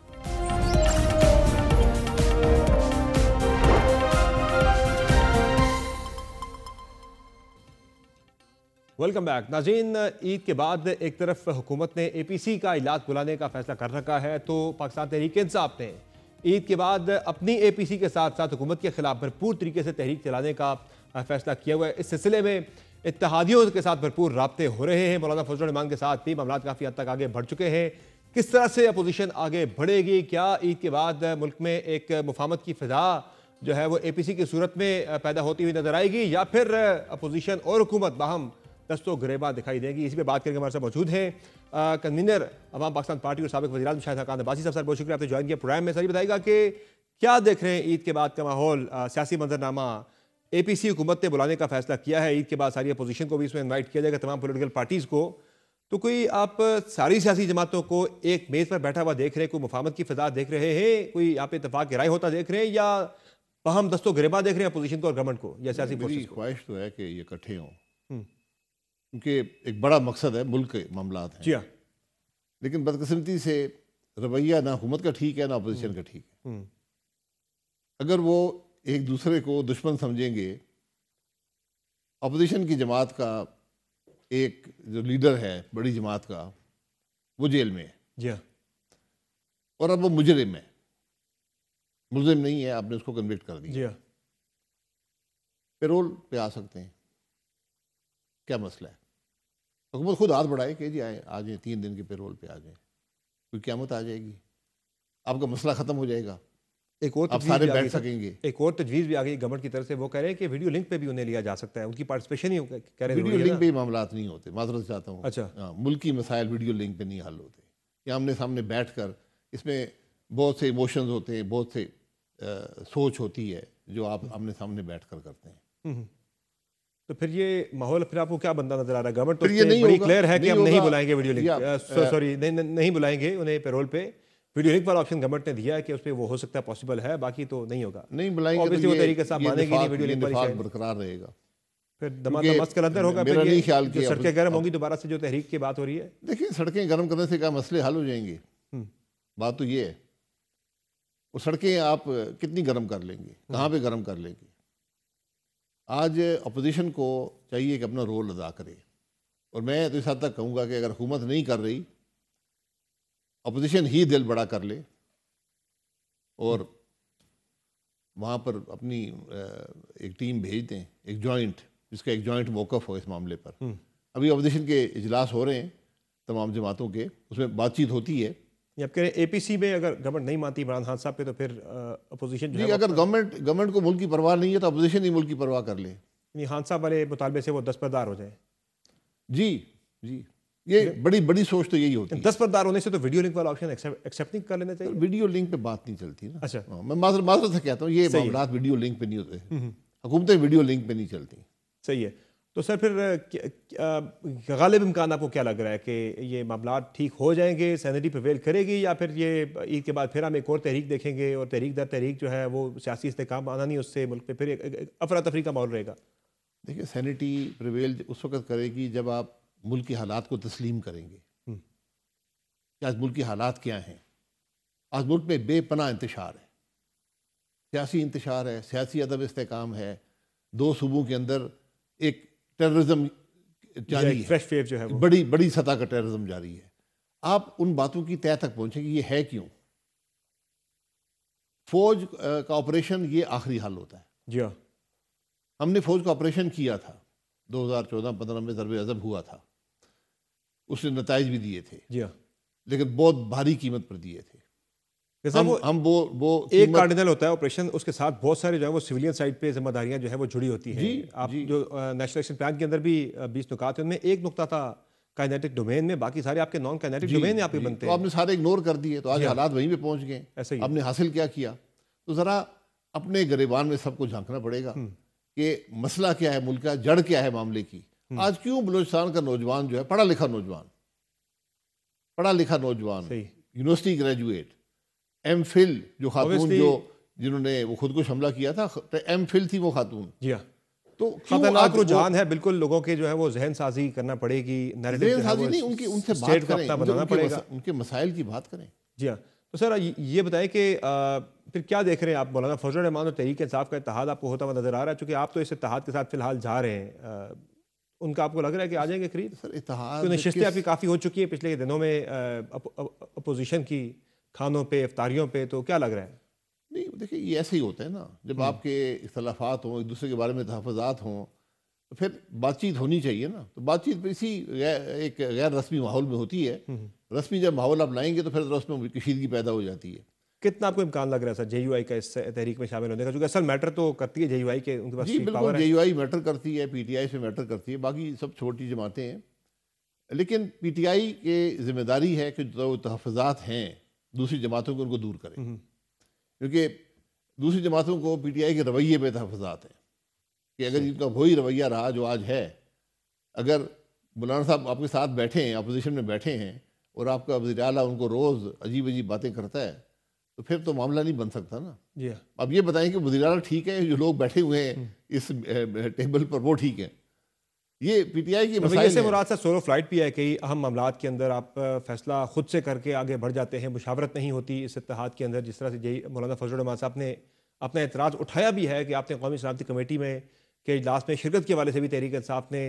वेलकम बैक नाज़रीन। ईद के बाद एक तरफ हुकूमत ने APC का इजलास बुलाने का फैसला कर रखा है, तो पाकिस्तान तहरीक इंसाफ ने ईद के बाद अपनी APC के साथ साथ हुकूमत के खिलाफ भरपूर तरीके से तहरीक चलाने का फैसला किया हुआ है। इस सिलसिले में इत्तेहादियों के साथ भरपूर राब्ते हो रहे हैं। मौलाना फजल रहमान के साथ भी मामला काफ़ी हद तक आगे बढ़ चुके हैं। किस तरह से अपोजिशन आगे बढ़ेगी? क्या ईद के बाद मुल्क में एक मुफाहमत की फ़िज़ा जो है वो APC की सूरत में पैदा होती हुई नजर आएगी, या फिर अपोजिशन और हुकूमत बाहम दस्तों गिरेबा दिखाई देगी? इसी पे बात करके हमारे साथ मौजूद हैं कन्वीनर अवाम पाकिस्तान पार्टी और साबिक वज़ीर आज़म शाहिद खान अब्बासी साहब। सर बहुत शुक्रिया, आपने ज्वाइन किया प्रोग्राम में। सर ये बताइएगा कि क्या देख रहे हैं ईद के बाद का माहौल, सियासी मंजरनामा? APC हुकूमत ने बुलाने का फैसला किया है, ईद के बाद सारी अपोजिशन को भी इसमें इन्वाइट किया जाएगा, तमाम पोलिटिकल पार्टीज़ को। तो कोई आप सारी सियासी जमातों को एक मेज़ पर बैठा हुआ देख रहे हैं, कोई मुफाहमत की फ़िज़ा देख रहे हैं, कोई आप इत्तेफाक की राय होता देख रहे हैं, या हम दस्तों गिरेबा देख रहे हैं अपोजिशन को और गवर्नमेंट को या सियासी फोर्सेस को? ख्वाहिश तो है कि ये इकट्ठे हों, क्योंकि एक बड़ा मकसद है, मुल्क के मामलात हैं। जी हाँ। लेकिन बदकिस्मती से रवैया ना हुकूमत का ठीक है ना अपोजिशन का ठीक है। अगर वो एक दूसरे को दुश्मन समझेंगे, अपोजिशन की जमात का एक जो लीडर है बड़ी जमात का, वो जेल में है। जी हाँ। और अब वो मुजरिम है, मुलजिम नहीं है, आपने उसको कन्विक्ट कर दिया। जी हाँ। पेरोल पे आ सकते हैं, क्या मसला है? हुकूमत खुद हाथ बढ़ाए कि जी आए, आ जाए, 3 दिन के पेरोल पे आ जाए, कोई क़यामत आ जाएगी, आपका मसला ख़त्म हो जाएगा, एक और आप सारे बैठ सकेंगे। एक और तजवीज़ भी आ गई गवर्नमेंट की तरफ से, वो कह रहे हैं कि वीडियो लिंक पे भी उन्हें लिया जा सकता है, उनकी पार्टिसिपेशन ही कह रहे हैं। वीडियो लिंक पे ही मामलात नहीं होते, माजरत चाहता हूँ। अच्छा। हाँ, मुल्की मसाइल वीडियो लिंक पे नहीं हल होते। या आमने सामने बैठ कर, इसमें बहुत से इमोशंस होते हैं, बहुत से सोच होती है जो आप आमने सामने बैठ कर करते हैं। तो फिर ये माहौल फिर आपको क्या बनता नजर आ रहा है? गवर्नमेंट तो ये नहीं बड़ी होगा, क्लियर है कि हम नहीं बुलाएंगे वीडियो लिंक, सॉरी नहीं बुलाएंगे उन्हें पेरोल पे। वीडियो लिंक वाला ऑप्शन गवर्नमेंट ने दिया है कि उस पर वो हो सकता है पॉसिबल है, बाकी तो नहीं होगा। नहीं बुलाएंगे ऑब्वियसली वो तरीके से मानेंगे नहीं, वीडियो लिंक पर बरकरार रहेगा। फिर दमादम के अंदर होगा। मेरा नहीं ख्याल कि सड़कें गर्म होंगी दोबारा से, जो तहरीक की बात हो रही है। देखिए, सड़कें गर्म करने से क्या मसले हल हो जाएंगे? बात तो ये है, वो सड़कें आप कितनी गर्म कर लेंगे, कहाँ पे गर्म कर लेंगे? आज अपोजिशन को चाहिए कि अपना रोल अदा करे, और मैं तो इस हद तक कहूँगा कि अगर हुकूमत नहीं कर रही, अपोजिशन ही दिल बड़ा कर ले और वहाँ पर अपनी एक टीम भेज दें, एक जॉइंट, जिसका एक जॉइंट मौक़िफ़ हो इस मामले पर। अभी अपोजिशन के इजलास हो रहे हैं तमाम जमातों के, उसमें बातचीत होती है। आप कह रहे हैं APC में अगर गवर्नमेंट नहीं मानती इमरान खान साहब पे, तो फिर अपोजिशन जी, अगर गवर्नमेंट को मुल्क की परवाह नहीं है तो अपोजिशन ही मुल्क की परवाह कर ले। खान साहब वाले मुतालबे से वो दस्तबरदार हो जाए। जी जी, ये बड़ी बड़ी सोच तो यही होती है। दस्तबरदार होने से तो वीडियो लिंक वाला ऑप्शन एक्सेप्ट नहीं कर लेना चाहिए। वीडियो लिंक पे बात नहीं चलती ना। अच्छा। मैं माजरत से कहता हूँ ये मामला वीडियो लिंक पे नहीं होते, हुकूमतें वीडियो लिंक पे नहीं चलती। सही है। तो सर फिर गालिब इम्कान आपको क्या लग रहा है कि ये मामला ठीक हो जाएंगे, सैनिटी प्रिवेल करेगी, या फिर ये ईद के बाद फिर हम एक और तहरीक देखेंगे और तहरीक दर तहरीक जो है वो सियासी इस्तेकाम आना नहीं, उससे मुल्क पे फिर एक अफरा तफरी का माहौल रहेगा? देखिए, सैनिटी प्रिवेल उस वक्त करेगी जब आप मुल्क के हालात को तस्लीम करेंगे कि आज मुल्क के हालात क्या हैं। आज मुल्क में बेपनाह इंतशार है, सियासी इंतशार है, सियासी अदब इस्तेकाम है, दो सूबों के अंदर एक टेररिज्म जारी है, फ्रेश फेयर जो है वो बड़ी बड़ी सतह का टेररिज्म जारी है। आप उन बातों की तह तक पहुंचेंगे ये है क्यों। फौज का ऑपरेशन ये आखिरी हल होता है। जी हाँ, हमने फौज का ऑपरेशन किया था 2014-15 में, ज़रबे अज़ब हुआ था, उसने नताइज भी दिए थे। जी हाँ, लेकिन बहुत भारी कीमत पर दिए थे। हम वो एक कार्डिनल होता है ऑपरेशन, उसके साथ बहुत सारे जो है वो सिविलियन साइड पे जिम्मेदारियां जो है वो जुड़ी होती हैं। आप जो नेशनल एक्शन प्लान के अंदर भी 20 नुकात हैं, उनमें एक नुकता था काइनेटिक डोमेन में, बाकी सारे आपके नॉन काइनेटिक डोमेन में आपके बनते हैं। तो आपने सारे इग्नोर कर दिए, तो आज हालात वहीं पे पहुंच गए। ऐसे ही आपने हासिल क्या किया? तो जरा अपने गिरेबान में सबको झांकना पड़ेगा कि मसला क्या है, मुल्क का जड़ क्या है मामले की। आज क्यों बलूचिस्तान का नौजवान जो है, पढ़ा लिखा नौजवान, यूनिवर्सिटी ग्रेजुएट, एमफिल जो खातून जो जिन्होंने वो खुद को हमला किया था, एमफिल थी वो खातून। जी हाँ, तो खतरनाक रुझान है बिल्कुल। लोगों के जो है वो जहन साजी करना पड़ेगी, जहन साजी नहीं, उनसे बात करें, बनाना पड़ेगा, उनके मसाइल की बात करें। जी हाँ। तो सर ये बताएं कि फिर क्या देख रहे हैं आप? मौलाना फजल रहमान और तहरीक इंसाफ का इत्तेहाद आपको होता हुआ नजर आ रहा है, चूंकि आप तो इस इत्तेहाद के साथ फिलहाल जा रहे हैं, उनका आपको लग रहा है कि आ जाएंगे करीब? सर इत्तेहाद तो नशिस्तें आपकी काफ़ी हो चुकी है पिछले दिनों में अपोजिशन की, खानों पे, इफ्तारियों पे, तो क्या लग रहा है? नहीं, देखिए ये ऐसे ही होता है ना, जब आपके इख्तलाफात हों, एक दूसरे के बारे में तहफ़्फ़ुज़ात हों, तो फिर बातचीत होनी चाहिए ना। तो बातचीत इसी एक गैर रस्मी माहौल में होती है। रस्मी जब माहौल आप लाएंगे तो फिर उसमें कशीदगी पैदा हो जाती है। कितना आपको इम्कान लग रहा है सर JUI का इस तहरीक में शामिल होने का? क्योंकि असल मैटर तो करती है JUI के, उनके पास जी बिल्कुल, JUI मैटर करती है, PTI से मैटर करती है, बाकी सब छोटी जमातें हैं। लेकिन PTI की जिम्मेदारी है कि जो तहफ़्फ़ुज़ात हैं दूसरी जमातों को, उनको दूर करें, क्योंकि दूसरी जमातों को PTI के रवैये पे तहफ़्फ़ुज़ात हैं कि अगर इनका वही रवैया रहा जो आज है, अगर मौलाना साहब आपके साथ बैठे हैं, अपोजिशन में बैठे हैं, और आपका वज़ीर आला उनको रोज़ अजीब अजीब बातें करता है, तो फिर तो मामला नहीं बन सकता ना। जी अब ये बताएं कि वज़ीर आला ठीक है, जो लोग बैठे हुए हैं इस टेबल पर वो ठीक है? ये PTI की मसाइल से मुराद सर सोलो फ्लाइट भी है कि अहम मामलात के अंदर आप फैसला खुद से करके आगे बढ़ जाते हैं, मुशावरत नहीं होती इस इत्तेहाद के अंदर, जिस तरह से मौलाना फजल रहमान साहब ने अपना एतराज़ उठाया भी है कि आपने कौमी सलामती कमेटी में के इजलास में शिरकत के हवाले से भी तहरीक इंसाफ ने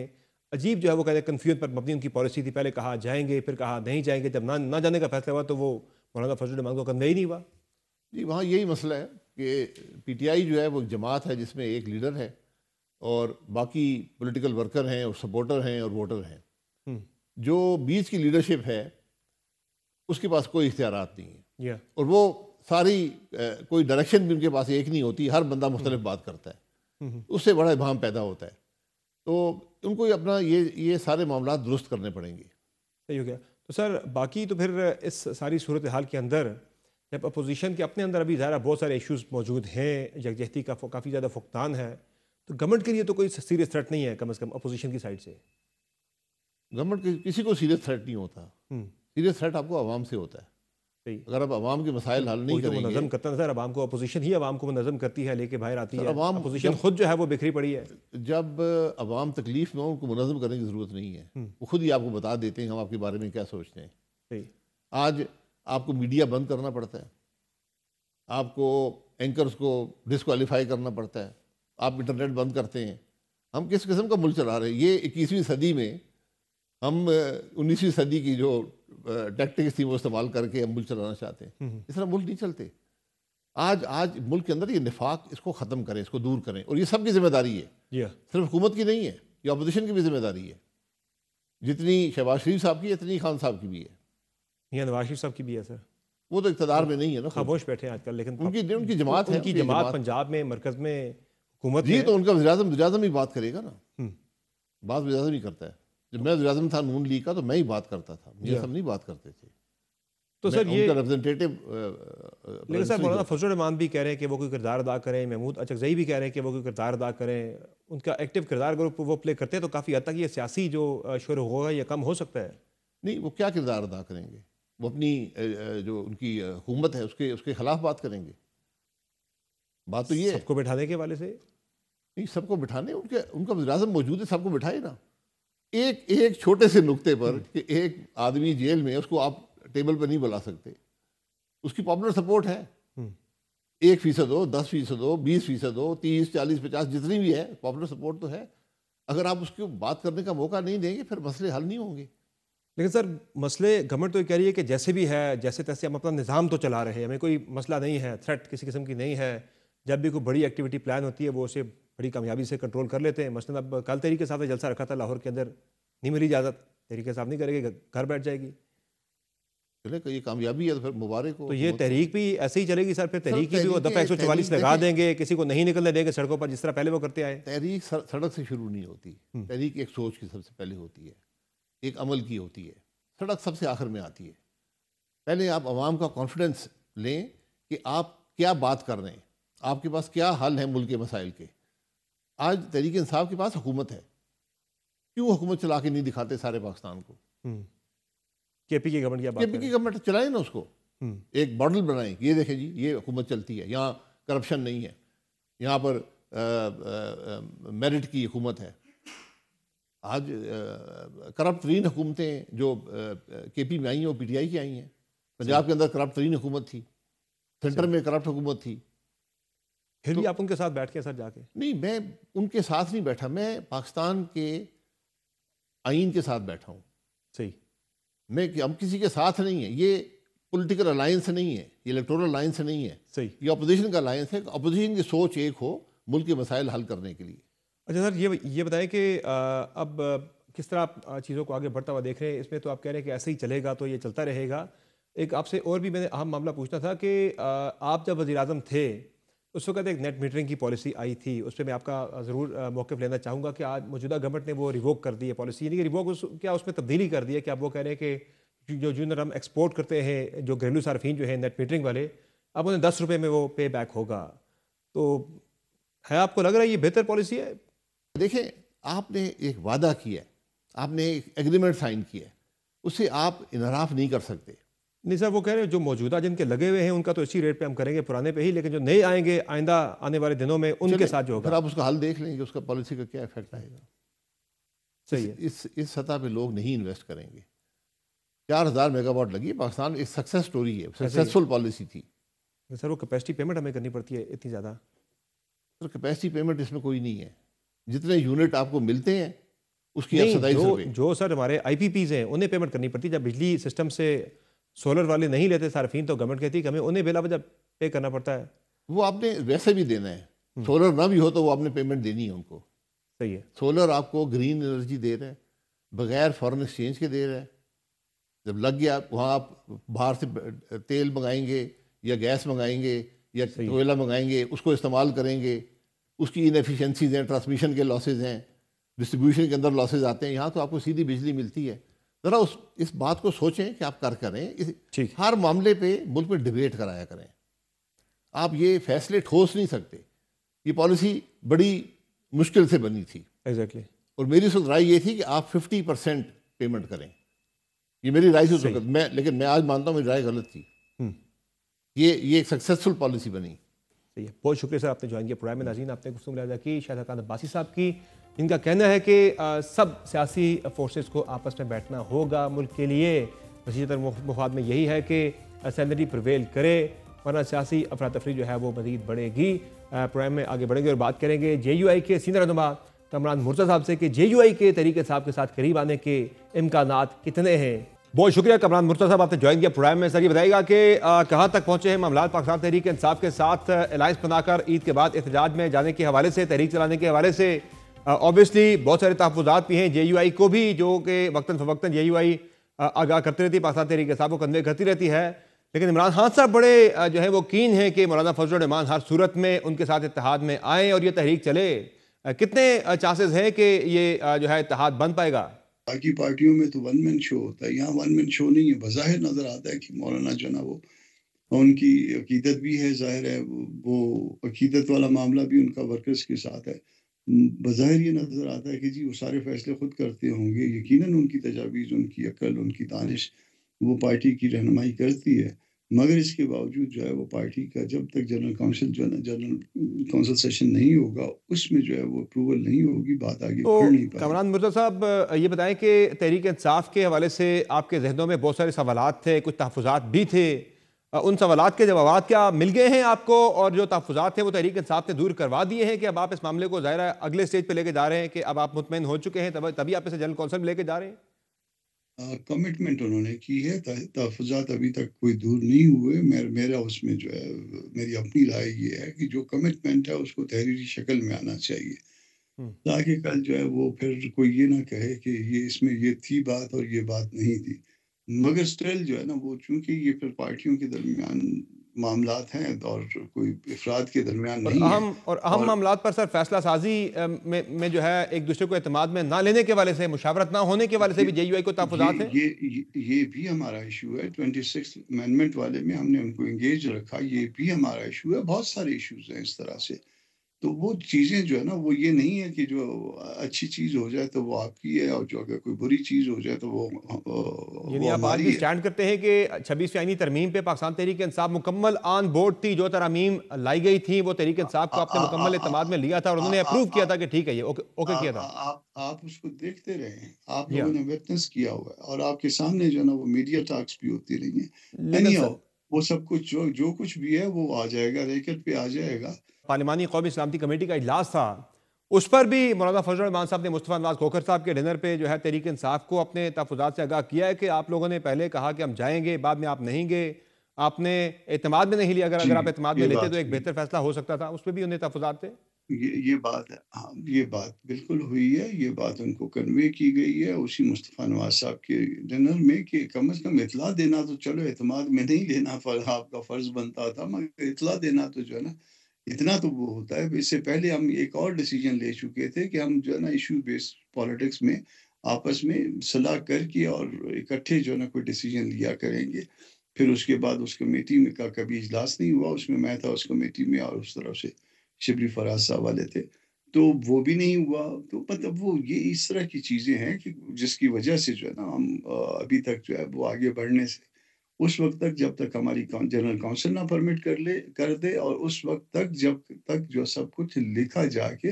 अजीब जो है वो कहते हैं कन्फ्यूजन पर मबनी उनकी पॉलिसी थी। पहले कहा जाएंगे, फिर कहा नहीं जाएंगे, जब ना जाने का फैसला हुआ तो वो मौलाना फजल रहमान को कन्वे ही नहीं हुआ। जी, वहाँ यही मसला है कि PTI जो है वो जमात है जिसमें एक लीडर है और बाकी पॉलिटिकल वर्कर हैं और सपोर्टर हैं और वोटर हैं। जो बीच की लीडरशिप है उसके पास कोई इख्तियारात नहीं है, और वो सारी कोई डायरेक्शन भी उनके पास एक नहीं होती, हर बंदा मुख्तलिफ बात करता है, उससे बड़ा इबाहम पैदा होता है। तो उनको अपना ये सारे मामला दुरुस्त करने पड़ेंगे। सही हो गया। तो सर बाकी तो फिर इस सारी सूरत हाल के अंदर जब अपोजिशन के अपने अंदर अभी ज़ाहिर बहुत सारे इश्यूज मौजूद हैं, यकजहती का काफ़ी ज़्यादा फुकदान है, तो गवर्नमेंट के लिए तो कोई सीरियस थ्रेट नहीं है कम से कम अपोजिशन की साइड से? गवर्नमेंट किसी को सीरियस थ्रेट नहीं होता। सीरियस थ्रेट आपको आवाम से होता है। अगर आप आवाम के मसाइल हल नहीं करेंगे, मुनज़्ज़म करता है सर आवाम को, अपोजिशन ही आवाम को मुनज़्ज़म करती है, लेके बाहर आती है। अपोजिशन खुद जो है वो बिखरी पड़ी है। जब आवाम तकलीफ में हो, उनको मुनज़्ज़म करने की ज़रूरत नहीं है, वो खुद ही आपको बता देते हैं हम आपके बारे में क्या सोचते हैं। आज आपको मीडिया बंद करना पड़ता है, आपको एंकर्स को डिस्क्वालीफाई करना पड़ता है, आप इंटरनेट बंद करते हैं। हम किस किस्म का मुल्क चला रहे हैं? ये 21वीं सदी में हम 19वीं सदी की जो टैक्टिक्स थी वो इस्तेमाल करके हम मुल्क चलाना चाहते हैं। इस तरह मुल्क नहीं चलते। आज मुल्क के अंदर ये निफाक, इसको ख़त्म करें, इसको दूर करें, और ये सबकी जिम्मेदारी है, सिर्फ हुकूमत की नहीं है, ये अपोजिशन की भी जिम्मेदारी है। जितनी शहबाज शरीफ साहब की इतनी खान साहब की भी है, या नवाज शरीफ साहब की भी है सर। वो तो इक़्तिदार में नहीं है ना, खामोश बैठे हैं आजकल, लेकिन उनकी जमात है, उनकी जमात पंजाब में मरकज में हुकूमत जी, तो उनका वज़ीर आज़म ही बात करेगा ना, बात वज़ीर आज़म ही करता है। जब मैं वज़ीर-ए-आज़म था नून लीग का तो मैं ही बात करता था, ये सब नहीं बात करते थे। तो सर ये रिप्रेजेंटेटिव। लेकिन सर मौलाना फजल रहमान भी कह रहे हैं कि वो कोई किरदार अदा करें, महमूद अचकज़ई भी कह रहे हैं कि वो कोई किरदार अदा करें, उनका एक्टिव किरदार अगर वो प्ले करते हैं तो काफ़ी हद तक ये सियासी जो शुरू होगा ये कम हो सकता है। नहीं, वो क्या किरदार अदा करेंगे? वो अपनी जो उनकी हुकूमत है उसके खिलाफ बात करेंगे। बात तो ये है। सबको बैठाने के वाले से नहीं, सबको बिठाने, उनका वज़ीर-ए-आज़म मौजूद है, सबको बिठाए ना। एक छोटे से नुक्ते पर कि एक आदमी जेल में, उसको आप टेबल पर नहीं बुला सकते, उसकी पॉपुलर सपोर्ट है 1% हो, 10% हो, 20% हो, 30, 40, 50 जितनी भी है, पॉपुलर सपोर्ट तो है। अगर आप उसको बात करने का मौका नहीं देंगे फिर मसले हल नहीं होंगे। लेकिन सर मसले गवर्नमेंट तो ये कह रही है कि जैसे भी है जैसे तैसे हम अपना निज़ाम तो चला रहे हैं, हमें कोई मसला नहीं है, थ्रेट किसी किस्म की नहीं है। जब भी कोई बड़ी एक्टिविटी प्लान होती है वो उसे बड़ी कामयाबी से कंट्रोल कर लेते हैं। मसलन अब कल तरीके साहब ने जलसा रखा था लाहौर के अंदर, नहीं मिली इजाज़त, तरीके साहब नहीं करेंगे, घर बैठ जाएगी। चले ये कामयाबी है तो फिर मुबारक हो। तो ये तहरीक भी ऐसे ही चलेगी सर? फिर तहरीक की भी वो दफ़ा 144 लगा देंगे, किसी को नहीं निकलने देंगे सड़कों पर जिस तरह पहले वो करते आए। तहरीक सड़क से शुरू नहीं होती। तहरीक एक सोच की सबसे पहले होती है, एक अमल की होती है, सड़क सबसे आखिर में आती है। पहले आप आवाम का कॉन्फिडेंस लें कि आप क्या बात कर रहे हैं, आपके पास क्या हल है मुल्क के मसाइल के। आज तहरीक इंसाफ के पास हुकूमत है, क्यों हुकूमत चला के नहीं दिखाते सारे पाकिस्तान को? केपी की गवर्नमेंट की बात केपी की गवर्नमेंट चलाए ना उसको, एक मॉडल बनाए, ये देखें जी ये हुकूमत चलती है, यहाँ करप्शन नहीं है, यहाँ पर मेरिट की हुकूमत है। आज करप्ट तरीन हुकूमतें जो केपी में आई हैं वो पीटीआई की आई हैं। पंजाब के अंदर करप्ट तरीन हुकूमत थी, सेंटर में करप्ट हुकूमत थी। फिर भी आप उनके साथ बैठ के सर जाके? नहीं, मैं उनके साथ नहीं बैठा, मैं पाकिस्तान के आइन के साथ बैठा हूँ। सही, मैं हम किसी के साथ नहीं है, ये पॉलिटिकल अलायंस नहीं है, ये इलेक्टोरल अलायंस नहीं है, सही, ये अपोजिशन का अलायंस है। अपोजिशन की सोच एक हो मुल्क के मसाइल हल करने के लिए। अच्छा सर ये बताएं कि अब किस तरह आप चीज़ों को आगे बढ़ता हुआ देख रहे हैं? इसमें तो आप कह रहे हैं कि ऐसे ही चलेगा तो ये चलता रहेगा। एक आपसे और भी मैंने अहम मामला पूछना था कि आप जब वज़ीर-ए-आज़म थे उस वक्त एक नेट मीटरिंग की पॉलिसी आई थी, उस पर मैं आपका ज़रूर मौक़िफ़ लेना चाहूँगा कि आज मौजूदा गवर्नमेंट ने वो रिवोक कर दी है पॉलिसी, यानी कि रिवोक क्या उसमें तब्दीली कर दी है कि आप वो कह रहे हैं कि जो जूनियर हम एक्सपोर्ट करते हैं, जो घरेलू सार्फिन जो है नेट मीटरिंग वाले, अब उन्हें 10 रुपये में वो पे बैक होगा। तो है, आपको लग रहा है ये बेहतर पॉलिसी है? देखें, आपने एक वादा किया है, आपने एक एग्रीमेंट साइन किया है, उससे आप इनहराफ नहीं कर सकते। नहीं सर, वो कह रहे हैं जो मौजूदा जिनके लगे हुए हैं उनका तो इसी रेट पे हम करेंगे पुराने पे ही, लेकिन जो नए आएंगे आइंदा आने वाले दिनों में उनके साथ जो होगा। फिर आप उसका हल देख लेंगे, उसका पॉलिसी का क्या इफेक्ट आएगा। सही है। इस सतह पे लोग नहीं इन्वेस्ट करेंगे। 4000 मेगावाट लगी, पाकिस्तान एक सक्सेस स्टोरी है, सक्सेसफुल पॉलिसी थी। सर वो कैपेसिटी पेमेंट हमें करनी पड़ती है इतनी ज़्यादा? तो कैपेसिटी पेमेंट इसमें कोई नहीं है, जितने यूनिट आपको मिलते हैं उसकी जो सर हमारे IPPs हैं उन्हें पेमेंट करनी पड़ती है। जब बिजली सिस्टम से सोलर वाले नहीं लेते सार्फिन तो गवर्नमेंट कहती है कि हमें उन्हें बेला वजह पे करना पड़ता है। वो आपने वैसे भी देना है, सोलर ना भी हो तो वो आपने पेमेंट देनी है उनको। सही है। सोलर आपको ग्रीन एनर्जी दे रहा है, बगैर फॉरेन एक्सचेंज के दे रहा है। जब लग गया वहाँ आप बाहर से तेल मंगाएंगे या गैस मंगाएंगे या कोयला मंगाएंगे, उसको इस्तेमाल करेंगे, उसकी इनएफिशिएंसीज हैं, ट्रांसमिशन के लॉसेज हैं, डिस्ट्रीब्यूशन के अंदर लॉसेज आते हैं। यहाँ तो आपको सीधी बिजली मिलती है। ज़रा इस बात को सोचें कि आप करें, हर मामले पे मुल्क में डिबेट कराया करें। आप ये फैसले ठोस नहीं सकते। ये पॉलिसी बड़ी मुश्किल से बनी थी। एग्जैक्टली। और मेरी सुध राय ये थी कि आप 50% पेमेंट करें। ये मेरी राय थी, लेकिन मैं आज मानता हूँ मेरी राय गलत थी। ये एक सक्सेसफुल पॉलिसी बनी। सही है। बहुत शुक्रिया सर, आपने ज्वाइन किया प्रोग्राम में। नाज़रीन, आपने गुफ्तगू मुलाज़ा की शाहिद हक़ान अब्बासी साहब की। इनका कहना है कि सब सियासी फोर्सेस को आपस में बैठना होगा मुल्क के लिए। वसीअतर मुफाद में यही है कि सैनिटरी प्रिवेल करे, वरना सियासी अफरा तफरी जो है वो मज़ीद बढ़ेगी। प्रोग्राम में आगे बढ़ेंगे और बात करेंगे JUI के सीनियर रहनुमा कमरान मुर्तज़ा साहब से कि JUI के तरीके साहब के साथ करीब आने के इम्कानात कितने हैं। बहुत शुक्रिया कमरान मुर्तज़ा साहब, आपने ज्वाइन किया प्रोग्राम में। सर ये बताइएगा कि कहाँ तक पहुँचे हैं मामला पाकिस्तान तहरीक इंसाफ के साथ अलायंस बनाकर ईद के बाद एहतजाज में जाने के हवाले से, तहरीक चलाने के हवाले से? ऑब्वियसली बहुत सारे तहफ़्फ़ुज़ात भी हैं JUI को भी, जो कि वक्तन फ़वक्तन JUI आगाह करती रहती है, पाकिस्तान तहरीक इंसाफ को कन्वे करती रहती है। लेकिन इमरान खान साहब बड़े जो है वो कीन है कि मौलाना फजल रहमान हर सूरत में उनके साथ इत्तेहाद में आए और ये तहरीक चले। कितने चांसेस हैं कि ये जो है इत्तेहाद बन पाएगा? बाकी पार्टियों में तो वन मैन शो होता है, यहाँ वन मैन शो नहीं है। बज़ाहिर नजर आता है कि मौलाना जो ना वो उनकी अकीदत भी है, जाहिर है वो अकीदत वाला मामला भी उनका वर्कर्स के साथ है। बज़ाहिर ये नज़र आता है कि जी वो सारे फैसले खुद करते होंगे। यकीनन उनकी तजावीज़, उनकी अकल, उनकी दानिश वो पार्टी की रहनुमाई करती है, मगर इसके बावजूद जो है वो पार्टी का जब तक जनरल काउंसिल जो है ना, जनरल काउंसिल सेशन नहीं होगा, उसमें जो है वो अप्रूवल नहीं होगी, बात आगे तो बढ़ नहीं पाएगी। कामरान मुर्तज़ा साहब, ये बताएं कि तहरीक इंसाफ के हवाले से आपके जहनों में बहुत सारे सवालात थे, कुछ तहफ़्फ़ुज़ात भी थे। उन सवालात के जवाब क्या मिल गए हैं आपको, और जो तहफ़्फ़ुज़ात थे वो तहरीक इंसाफ ने दूर करवा दिए हैं कि अब आप इस मामले को ज़ाहिर है अगले स्टेज पे लेके जा रहे हैं कि अब आप मुतमईन हो चुके हैं, तभी आप इसे जनरल कौंसिल में लेके जा रहे हैं? कमिटमेंट उन्होंने की है, तहफ़्फ़ुज़ात अभी तक कोई दूर नहीं हुए। मेरा उसमें जो है, मेरी अपनी राय ये है कि जो कमिटमेंट है उसको तहरीरी शक्ल में आना चाहिए, ताकि कल जो है वो फिर कोई ये ना कहे कि ये इसमें ये थी बात और ये बात नहीं थी। मगर स्टिल जो है ना वो, चूंकि ये फिर पार्टियों के दरमियान मामलात हैं और कोई अफराद के दरमियान और नहीं है। अहम मामलात पर सर फैसला साजी में जो है एक दूसरे को एतमाद में ना लेने के वाले से, मुशावरत ना होने के वाले से भी JUI को तहफ़्फ़ुज़ात है। ये भी हमारा इशू है। 26 अमेंडमेंट वाले में हमने उनको एंगेज रखा, ये भी हमारा इशू है। बहुत सारे इश्यूज हैं इस तरह से। तो वो चीज़ें जो है ना, वो ये नहीं है कि जो अच्छी चीज़ हो जाए तो वो आपकी है, और जो अगर कोई बुरी चीज़ हो जाए तो यानी वो आप आज हमारी भी है। स्टैंड करते हैं कि 26वीं आईनी तरमीम पे पाकिस्तान तहरीक इंसाफ मुकम्मल ऑन बोर्ड थी, जो तरमीम लाई गई थी वो तहरीक इंसाफ को आपने मुकम्मल एतमाद में लिया था और उन्होंने अप्रूव किया था कि ठीक है, ये ओके किया था। आप उसको देखते रहे हैं, आप या लोगों ने विटनेस किया हुआ है, और आपके सामने जो है ना वो मीडिया टॉक्स भी होती रही है। लेकिन एनीहाउ, सर वो सब कुछ जो कुछ भी है वो आ जाएगा, रेकर्ड पे आ जाएगा। पार्लिमानी कौमी सलामती कमेटी का इजलास था, उस पर भी मौलाना फजल रहमान साहब ने मुस्तफ़ा नवाज खोखर साहब के डिनर पे जो है तहरीक इंसाफ को अपने तहफ़्फ़ुज़ात से आगाह किया है कि आप लोगों ने पहले कहा कि हम जाएंगे, बाद में आप नहीं गए, आपने एतमाद में नहीं लिया। अगर आप एतमाद में ये लेते बात तो एक बेहतर फैसला हो सकता था। उस पर भी उन्हें तहफ़्फ़ुज़ात थे। ये बात है, हाँ, ये बात बिल्कुल हुई है। ये बात उनको कन्वे की गई है उसी मुस्तफ़ा नवाज साहब के डिनर में कि कम से कम इतला देना तो, चलो एतमाद में नहीं लेना आपका फ़र्ज बनता था, मगर इतला देना तो जो है ना, इतना तो वो होता है। इससे पहले हम एक और डिसीजन ले चुके थे कि हम जो है ना इशू बेस्ड पॉलिटिक्स में आपस में सलाह करके और इकट्ठे जो है ना कोई डिसीजन लिया करेंगे। फिर उसके बाद उस कमेटी में का कभी इजलास नहीं हुआ, उसमें मैं था उस कमेटी में, और उस तरफ से शिबली फराज साहब वाले थे, तो वो भी नहीं हुआ। तो मतलब वो ये इस तरह की चीज़ें हैं कि जिसकी वजह से जो है ना हम अभी तक जो है वो आगे बढ़ने से, उस वक्त तक जब तक हमारी जनरल काउंसिल ना परमिट कर दे, और उस वक्त तक जब तक जो सब कुछ लिखा जाके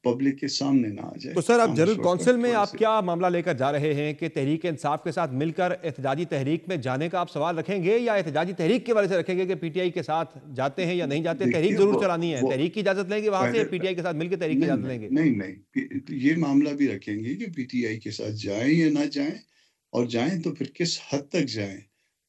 पब्लिक के सामने ना आ जाए। तो सर अब हम जनरल उस वक्त काउंसिल तक में थोड़े आप से क्या मामला लेकर जा रहे हैं कि तहरीक इंसाफ के साथ मिलकर एहतजाजी तहरीक में जाने का आप सवाल रखेंगे, या एहतजाजी तहरीक के वाले से रखेंगे कि PTI के साथ जाते हैं या नहीं जाते? तहरीक देखिए जरूर चलानी है, वो तहरीक की इजाजत लेंगे वहां से, पहले PTI के साथ मिलकर तहरीक की नहीं इजाजत नहीं लेंगे? नहीं नहीं, ये मामला भी रखेंगे कि PTI के साथ जाएं या ना जाएं, और जाएं तो फिर किस हद तक जाएं।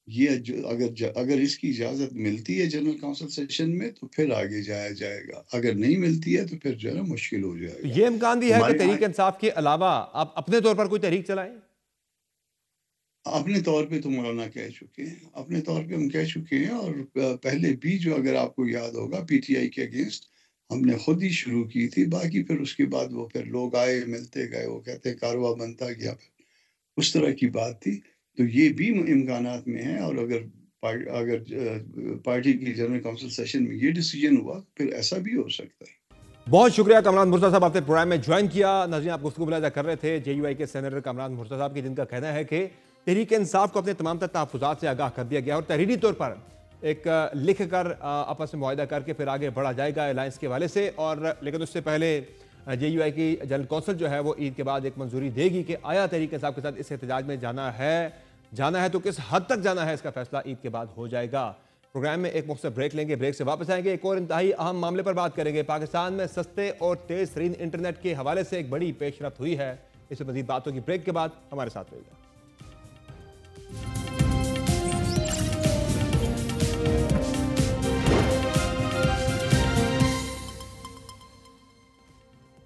ये अगर इसकी इजाजत मिलती है जनरल काउंसिल सेशन में तो फिर आगे जाया जाएगा, अगर नहीं मिलती है तो फिर जो है ना मुश्किल हो तो जाएगा। ये इम्कान भी है कि हमारे यहाँ तहरीक इंसाफ के अलावा आप अपने तौर पर कोई तहरीक चलाएं? अपने तौर पे तो मौलाना कह चुके हैं, अपने तौर पे हम कह चुके हैं, और पहले भी जो, अगर आपको याद होगा, PTI के अगेंस्ट हमने खुद ही शुरू की थी। बाकी फिर उसके बाद वो फिर लोग आए, मिलते गए, वो कहते हैं कारवा बनता गया, उस तरह की बात थी। तो ये भी इम्कानात में है, और अगर पार्टी की जनरल काउंसिल सेशन में ये डिसीजन हुआ फिर ऐसा भी हो सकता है। बहुत शुक्रिया कामरान मुर्तज़ा साहब, आपने प्रोग्राम में ज्वाइन किया। नाज़रीन, आप गुफ्तगू मुलाहिज़ा कर रहे थे JUI के सेनेटर कामरान मुर्तज़ा साहब की, जिनका कहना है कि तहरीक इंसाफ को अपने तमाम तहफ़्फ़ुज़ात से आगाह कर दिया गया और तहरीरी तौर पर एक लिख कर आपस में मुआहदा करके फिर आगे बढ़ा जाएगा अलायंस के हवाले से। और लेकिन उससे पहले JUI की जनरल कौंसिल जो है वो ईद के बाद एक मंजूरी देगी कि आया तहरीक इंसाफ के साथ इस एहतजाज में जाना है तो किस हद तक जाना है, इसका फैसला ईद के बाद हो जाएगा। प्रोग्राम में एक मुख्तसर ब्रेक लेंगे, ब्रेक से वापस आएंगे, एक और इंतहाई अहम मामले पर बात करेंगे। पाकिस्तान में सस्ते और तेज तरीन इंटरनेट के हवाले से एक बड़ी पेशरफ्त हुई है। इस पर मजीद बात होगी ब्रेक के बाद, हमारे साथ रहिएगा।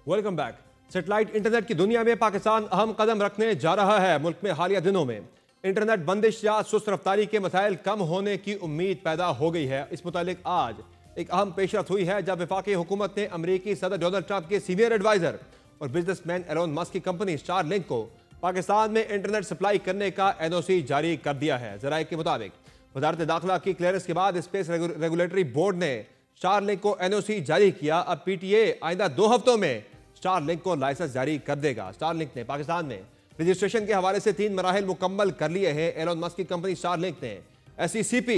Welcome back. सेटेलाइट इंटरनेट की दुनिया में पाकिस्तान अहम कदम रखने जा रहा है। मुल्क में हालिया दिनों में इंटरनेट बंदिश या सुस्त रफ्तारी के मसाइल कम होने की उम्मीद पैदा हो गई है। इस मुतालिक आज एक अहम पेशरफ्त हुई है जब वफाकी हुकूमत ने अमरीकी सदर डोनाल्ड ट्रंप के सीनियर एडवाइजर और बिजनेसमैन एलोन मस्क की कंपनी स्टारलिंक को पाकिस्तान में इंटरनेट सप्लाई करने का एनओसी जारी कर दिया है। जराये के मुताबिक वजारत दाखिला की क्लियरेंस के बाद स्पेस रेगुलेटरी बोर्ड ने स्टारलिंक को एनओसी जारी किया। अब पीटीए आइंदा 2 हफ्तों में स्टारलिंक को लाइसेंस जारी कर देगा। स्टारलिंक ने पाकिस्तान में रजिस्ट्रेशन के हवाले से 3 मराहिल मुकम्मल कर लिए हैं। एलोन मस्क की कंपनी स्टारलिंक ने SECP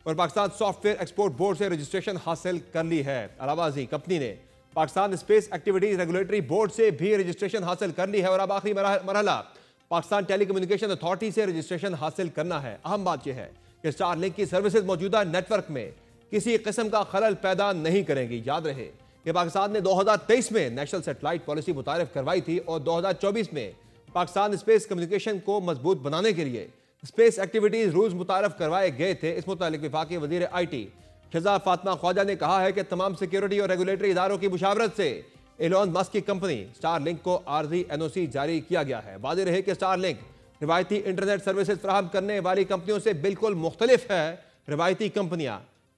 और पाकिस्तान सॉफ्टवेयर एक्सपोर्ट बोर्ड से रजिस्ट्रेशन हासिल कर ली है। अलावाजी कंपनी ने Pakistan space activities regulatory board से भी रजिस्ट्रेशन हासिल कर ली है और अब आखिरी मरहला पाकिस्तान टेलीकम्युनिकेशन अथॉरिटी से रजिस्ट्रेशन हासिल करना है। अहम बात यह है कि स्टारलिंक की सर्विसेज मौजूदा नेटवर्क में किसी किस्म का खलल पैदा नहीं करेंगी। याद रहे कि पाकिस्तान ने 2023 में नेशनल सैटेलाइट पॉलिसी मुतारिफ करवाई थी और 2024 में पाकिस्तान स्पेस कम्युनिकेशन को मजबूत बनाने के लिए स्पेस एक्टिविटीज रूल्स मुतारफ करवाए गए थे। इस मुतालिक वफाकी वजीर IT शहजाद फातिमा ख्वाजा ने कहा है कि तमाम सिक्योरिटी और रेगुलेटरी इदारों की मुशावरत से एलोन मस्क की कंपनी स्टारलिंक को आर्जी एनओसी जारी किया गया है। वाज़ेह रहे कि स्टारलिंक रिवायती इंटरनेट सर्विसेज फराहम करने वाली कंपनियों से बिल्कुल मुख्तलिफ है। रिवायती कंपनियां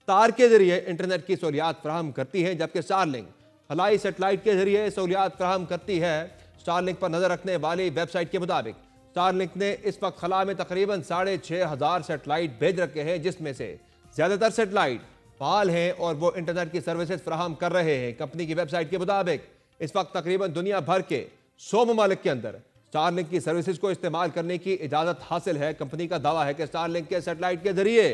तार के जरिए इंटरनेट की सहूलियात फराहम करती है, जबकि स्टारलिंक हवाई सेटेलाइट के जरिए सहूलियात फराहम करती है। स्टारलिंक पर नजर रखने वाली वेबसाइट के मुताबिक स्टारलिंक ने इस वक्त खला में तकरीबन 6,500 सेटेलाइट भेज रखे हैं, जिसमें से ज्यादातर सेटेलाइट फाल हैं और वो इंटरनेट की सर्विसेज फराहम कर रहे हैं। कंपनी की वेबसाइट के मुताबिक इस वक्त तकरीबन दुनिया भर के 100 ममालिक के अंदर स्टारलिंक की सर्विसेज को इस्तेमाल करने की इजाजत हासिल है। कंपनी का दावा है कि स्टारलिंक के सेटेलाइट के जरिए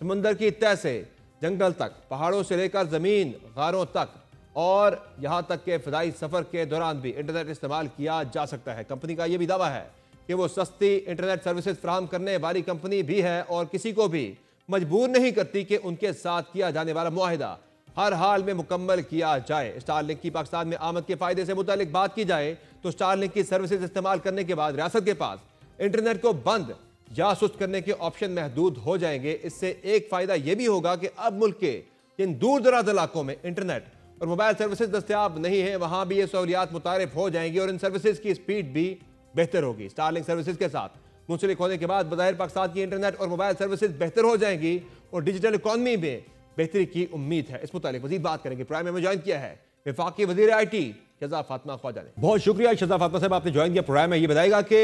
समुंदर की तह से जंगल तक, पहाड़ों से लेकर जमीन गारों तक और यहां तक के फिजाई सफर के दौरान भी इंटरनेट इस्तेमाल किया जा सकता है। कंपनी का यह भी दावा है कि वो सस्ती इंटरनेट सर्विसेज फराहम करने वाली कंपनी भी है और किसी को भी मजबूर नहीं करती कि उनके साथ किया जाने वाला मुआहिदा हर हाल में मुकम्मल किया जाए। स्टारलिंक की पाकिस्तान में आमद के फायदे से मुतालिक बात की जाए तो स्टारलिंक की सर्विसेज इस्तेमाल करने के बाद रियासत के पास इंटरनेट को बंद या सुस्त करने के ऑप्शन महदूद हो जाएंगे। इससे एक फायदा यह भी होगा कि अब मुल्क के जिन दूर दराज इलाकों में इंटरनेट और मोबाइल सर्विसेज दस्तयाब नहीं है, वहां भी ये सहूलियात मुतारिफ हो जाएंगी और इन सर्विसेज की स्पीड भी बेहतर होगी। स्टारलिंक सर्विसेज के साथ मुंसलिक होने के बाद बज़ाहिर पाकिस्तान की इंटरनेट और मोबाइल सर्विसेज बेहतर हो जाएंगी और डिजिटल इकॉनमी में बेहतरी की उम्मीद है। इस मुतालिक मजीद बात करेंगे। प्राइम में ज्वाइन किया है वफाकी वजीर IT शहजाद फातिमा ख्वाजा ने। बहुत शुक्रिया शहजाद फातिमा साहब, आपने ज्वाइन किया प्रोग्राम में। ये बताएगा कि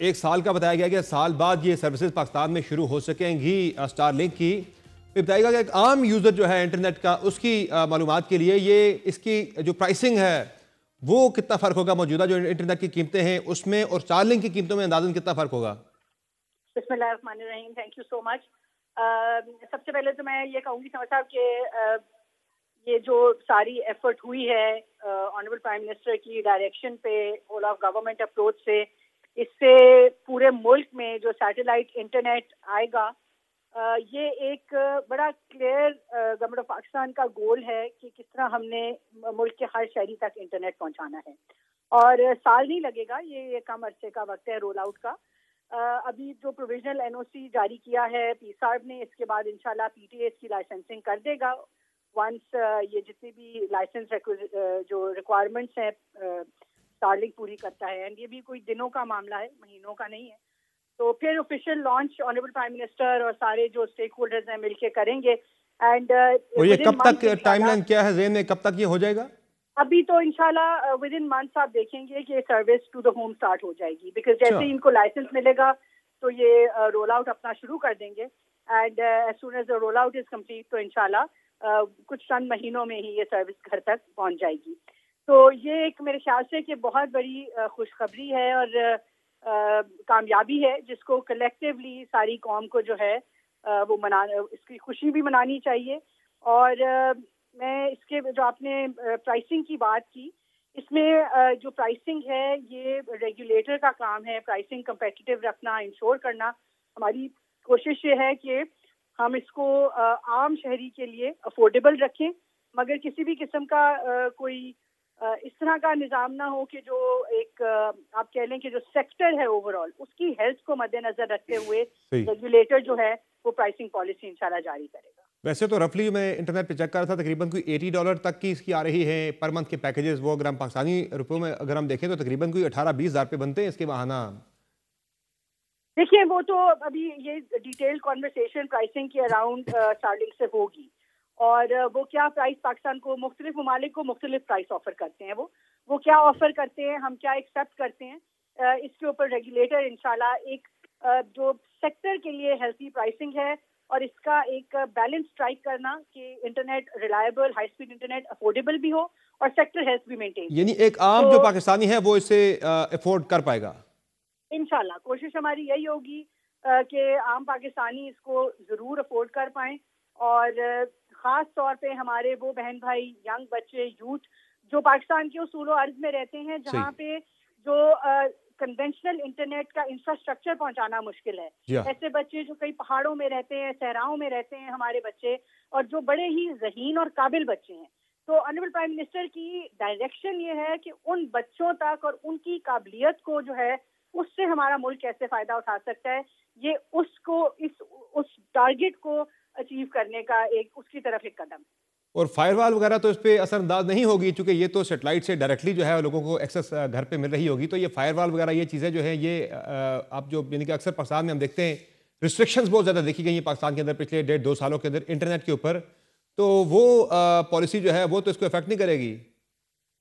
1 साल का बताया गया कि साल बाद ये सर्विसेज पाकिस्तान में शुरू हो सकेंगी स्टारलिंक की। ये बताएगा कि एक आम यूजर जो है इंटरनेट का, उसकी मालूमात के लिए ये इसकी जो प्राइसिंग है वो कितना फर्क होगा मौजूदा जो इंटरनेट की कीमतें हैं उसमें और स्टारलिंक की कीमतों में अंदाजन कितना फर्क होगा? बिस्मिल्लाहिर्रहमानिर्रहीम, थैंक यू सो मच। सबसे पहले तो मैं ये कहूँगी समझ साहब कि ये जो सारी एफर्ट हुई है ऑनरेबल प्राइम मिनिस्टर की डायरेक्शन पे, होल ऑफ गवर्नमेंट अप्रोच से, इससे पूरे मुल्क में जो सैटेलाइट इंटरनेट आएगा, ये एक बड़ा क्लियर गवर्नमेंट ऑफ पाकिस्तान का गोल है कि किस तरह हमने मुल्क के हर शहरी तक इंटरनेट पहुंचाना है। और साल नहीं लगेगा, ये कम अरसे का वक्त है रोल आउट का। अभी जो प्रोविजनल एनओसी जारी किया है PSARB ने, इसके बाद इंशाल्लाह PTA इसकी लाइसेंसिंग कर देगा। वंस ये जितनी भी लाइसेंस जो रिक्वायरमेंट्स हैं स्टारलिंक पूरी करता है, एंड ये भी कोई दिनों का मामला है, महीनों का नहीं है, तो फिर official launch honourable prime minister और सारे जो स्टेक होल्डर्स हैं मिलके करेंगे। एंड ये कब तक टाइमलाइन क्या है ज़हन में, कब तक ये हो जाएगा? अभी तो इंशाल्लाह विद इन मंथ्स आप देखेंगे कि service to the home start हो जाएगी, बिकॉज जैसे ही इनको लाइसेंस मिलेगा तो ये रोल आउट अपना शुरू कर देंगे। And as soon as the roll out is complete तो इंशाल्लाह कुछ चंद महीनों में ही ये सर्विस घर तक पहुंच जाएगी। तो ये एक मेरे ख्याल से कि बहुत बड़ी खुशखबरी है और कामयाबी है, जिसको कलेक्टिवली सारी कौम को जो है वो इसकी खुशी भी मनानी चाहिए। और मैं इसके जो आपने प्राइसिंग की बात की, इसमें जो प्राइसिंग है ये रेगुलेटर का काम है, प्राइसिंग कंपेटिटिव रखना, इंश्योर करना। हमारी कोशिश ये है कि हम इसको आम शहरी के लिए अफोर्डेबल रखें, मगर किसी भी किस्म का कोई इस तरह का निज़ाम ना हो कि जो एक आप कह लें कि जो सेक्टर है ओवरऑल उसकी हेल्थ को मद्देनजर रखते हुए रेगुलेटर जो है वो प्राइसिंग पॉलिसी इंशाल्लाह जारी करेगा। वैसे तो रफली मैं इंटरनेट पे चेक कर रहा था, तकरीबन कोई $80 तक की इसकी आ रही है पर मंथ के पैकेजेस। वो अगर हम पाकिस्तानी रुपयों में अगर हम देखें तो तकरीबन कोई 18-20 हज़ार पे बनते हैं इसके माहाना। देखिए वो तो अभी ये डिटेल कॉन्वर्सेशन प्राइसिंग के अराउंड स्टारलिंक से होगी, और वो क्या प्राइस पाकिस्तान को, मुख्तलिफ ममालिक को मुख्तलिफ प्राइस ऑफर करते हैं, वो क्या ऑफर करते हैं, हम क्या एक्सेप्ट करते हैं, इसके ऊपर रेगुलेटर इंशाल्लाह एक जो सेक्टर के लिए हेल्थी प्राइसिंग है और इसका एक बैलेंस स्ट्राइक करना कि internet reliable, high speed internet affordable भी हो और सेक्टर हेल्थ भी मेंटेन। यानी एक आम जो पाकिस्तानी है वो इसे अफोर्ड कर पाएगा इंशाल्लाह। कोशिश हमारी यही होगी कि आम पाकिस्तानी इसको जरूर अफोर्ड कर पाएं और खास तौर पे हमारे वो बहन भाई, यंग बच्चे, यूथ जो पाकिस्तान के उसूल अर्ज में रहते हैं जहाँ पे जो कन्वेंशनल इंटरनेट का इंफ्रास्ट्रक्चर पहुंचाना मुश्किल है। ऐसे बच्चे जो कई पहाड़ों में रहते हैं, सहराओं में रहते हैं हमारे बच्चे, और जो बड़े ही ज़हीन और काबिल बच्चे हैं। तो ऑनरेबल प्राइम मिनिस्टर की डायरेक्शन ये है कि उन बच्चों तक और उनकी काबिलियत को जो है उससे हमारा मुल्क कैसे फ़ायदा उठा सकता है, ये उसको उस टारगेट को अचीव करने का उसकी तरफ एक कदम। और फायरवॉल वगैरह तो इस पे असरअंदाज नहीं होगी क्योंकि ये तो सेटेलाइट से डायरेक्टली जो है लोगों को एक्सेस घर पे मिल रही होगी। तो ये फायरवॉल वगैरह ये चीज़ें जो है ये आप जो यानी कि अक्सर पाकिस्तान में हम देखते हैं रिस्ट्रिक्शंस बहुत ज़्यादा देखी गई हैं पाकिस्तान के अंदर पिछले 1.5-2 सालों के अंदर इंटरनेट के ऊपर, तो वो पॉलिसी जो है वो तो इसको इफेक्ट नहीं करेगी।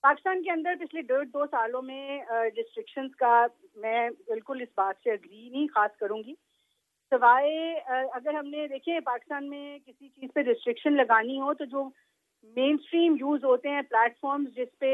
पाकिस्तान के अंदर पिछले 1.5-2 सालों में रिस्ट्रिक्शंस का मैं बिल्कुल इस बात से अग्री नहीं खास करूंगी। सवाए अगर हमने देखे पाकिस्तान में किसी चीज़ पे रिस्ट्रिक्शन लगानी हो तो जो मेन स्ट्रीम यूज होते हैं प्लेटफॉर्म्स जिसपे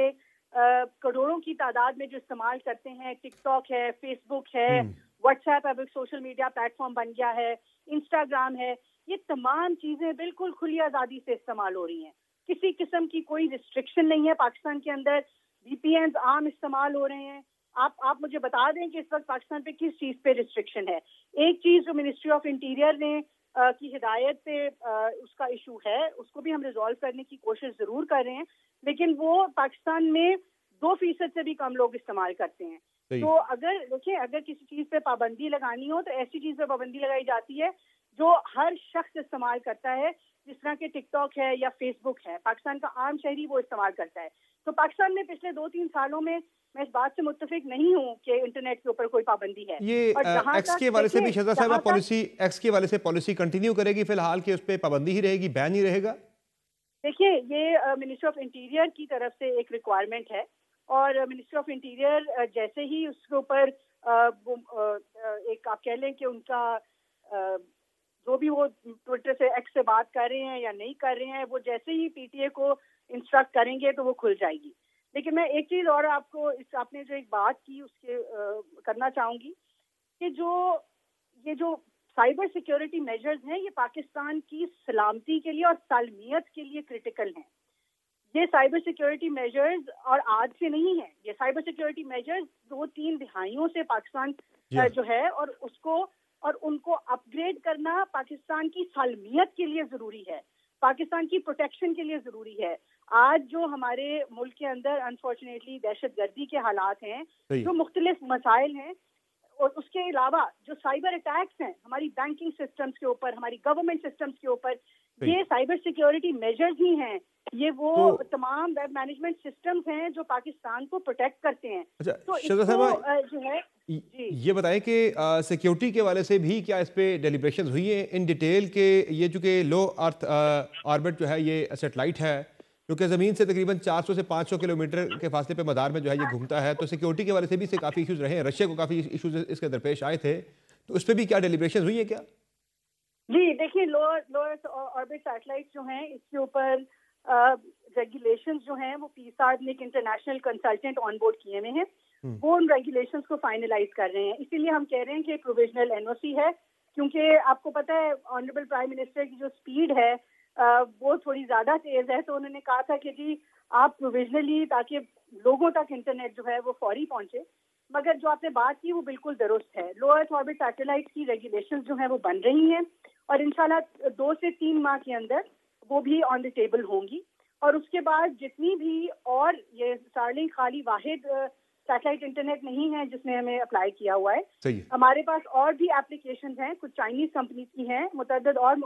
करोड़ों की तादाद में जो इस्तेमाल करते हैं, टिकटॉक है, फेसबुक है, व्हाट्सएप अब एक सोशल मीडिया प्लेटफॉर्म बन गया है, इंस्टाग्राम है, ये तमाम चीज़ें बिल्कुल खुली आज़ादी से इस्तेमाल हो रही हैं। किसी किस्म की कोई रिस्ट्रिक्शन नहीं है पाकिस्तान के अंदर। वीपीएन आम इस्तेमाल हो रहे हैं। आप मुझे बता दें कि इस वक्त पाकिस्तान पे किस चीज़ पे रिस्ट्रिक्शन है। एक चीज़ जो मिनिस्ट्री ऑफ इंटीरियर ने की हिदायत पे उसका इशू है, उसको भी हम रिजॉल्व करने की कोशिश ज़रूर कर रहे हैं, लेकिन वो पाकिस्तान में 2% से भी कम लोग इस्तेमाल करते हैं। तो अगर देखिए अगर किसी चीज़ पे पाबंदी लगानी हो तो ऐसी चीज़ पे पाबंदी लगाई जाती है जो हर शख्स इस्तेमाल करता है, जिस तरह के टिकटॉक है या फेसबुक है, पाकिस्तान का आम शहरी वो इस्तेमाल करता है। तो पाकिस्तान में पिछले 2-3 सालों में मैं इस बात से मुत्तफिक नहीं हूँ कि इंटरनेट के ऊपर कोई पाबंदी है। ये एक्स के वाले से भी शहजाद साहब पॉलिसी एक्स के वाले से पॉलिसी कंटिन्यू करेगी फिलहाल कि उस पर पाबंदी ही रहेगी, बैन ही रहेगा? देखिए ये मिनिस्ट्री ऑफ इंटीरियर की तरफ से एक रिक्वायरमेंट है और मिनिस्ट्री ऑफ इंटीरियर जैसे ही उसके ऊपर एक आप कह लें कि उनका जो भी वो ट्विटर से एक्स से बात कर रहे हैं या नहीं कर रहे हैं, वो जैसे ही पीटीए को इंस्ट्रक्ट करेंगे तो वो खुल जाएगी। लेकिन मैं एक चीज़ और आपको आपने जो एक बात की उसके करना चाहूँगी कि ये जो साइबर सिक्योरिटी मेजर्स हैं ये पाकिस्तान की सलामती के लिए और सालमियत के लिए क्रिटिकल हैं। ये साइबर सिक्योरिटी मेजर्स और आज से नहीं है, ये साइबर सिक्योरिटी मेजर्स 2-3 दिहाइयों से पाकिस्तान जो है और उनको अपग्रेड करना पाकिस्तान की सालमियत के लिए ज़रूरी है, पाकिस्तान की प्रोटेक्शन के लिए ज़रूरी है। आज जो हमारे मुल्क के अंदर अनफॉर्चुनेटली दहशतगर्दी के हालात हैं, जो मुख्तलिफ मसाइल हैं, और उसके अलावा जो साइबर अटैक्स हैं हमारी बैंकिंग सिस्टम्स के ऊपर, हमारी गवर्नमेंट सिस्टम्स के ऊपर, ये साइबर सिक्योरिटी मेजर्स ही हैं। ये वो तमाम वेब मैनेजमेंट सिस्टम्स हैं जो पाकिस्तान को प्रोटेक्ट करते हैं। तो इसको जो है ये बताएं कि सिक्योरिटी के वाले से भी क्या इस पे डेलिब्रेशंस हुई है इन डिटेल के? ये चूँकि लो अर्थ ऑर्बिट जो है ये सैटेलाइट है क्योंकि ज़मीन से तकरीबन 400 से 500 किलोमीटर के फासले पे मदार में जो है ये घूमता है, तो सिक्योरिटी के वाले से भी इससे काफ़ी इश्यूज रहे हैं, रशिया को काफ़ी इश्यूज इसके दरपेश आए थे, तो उस पर भी क्या डेलिब्रेशन हुई है क्या? जी देखिए लोअर ऑर्बिट सैटेलाइट जो हैं इसके ऊपर रेगुलेशंस जो हैं वो पीसार्ड ने एक इंटरनेशनल कंसल्टेंट ऑन बोर्ड किए हुए हैं, वो उन रेगुलेशंस को फाइनलाइज कर रहे हैं। इसीलिए हम कह रहे हैं कि प्रोविजनल एनओसी है, क्योंकि आपको पता है ऑनरेबल प्राइम मिनिस्टर की जो स्पीड है वो थोड़ी ज़्यादा तेज़ है, तो उन्होंने कहा था कि जी आप प्रोविजनली, ताकि लोगों तक इंटरनेट जो है वो फौरी पहुंचे। मगर जो आपने बात की वो बिल्कुल दुरुस्त है। लो अर्थ ऑर्बिट सैटेलाइट की रेगुलेशंस जो हैं वो बन रही हैं और इंशाल्लाह 2 से 3 माह के अंदर वो भी ऑन द टेबल होंगी। और उसके बाद जितनी भी और ये स्टारलिंक खाली वाहिद सैटेलाइट इंटरनेट नहीं है जिसने हमें अप्लाई किया हुआ है, हमारे पास और भी एप्लीकेशंस हैं, कुछ चाइनीज कंपनीज की हैं, मुतअद्दिद और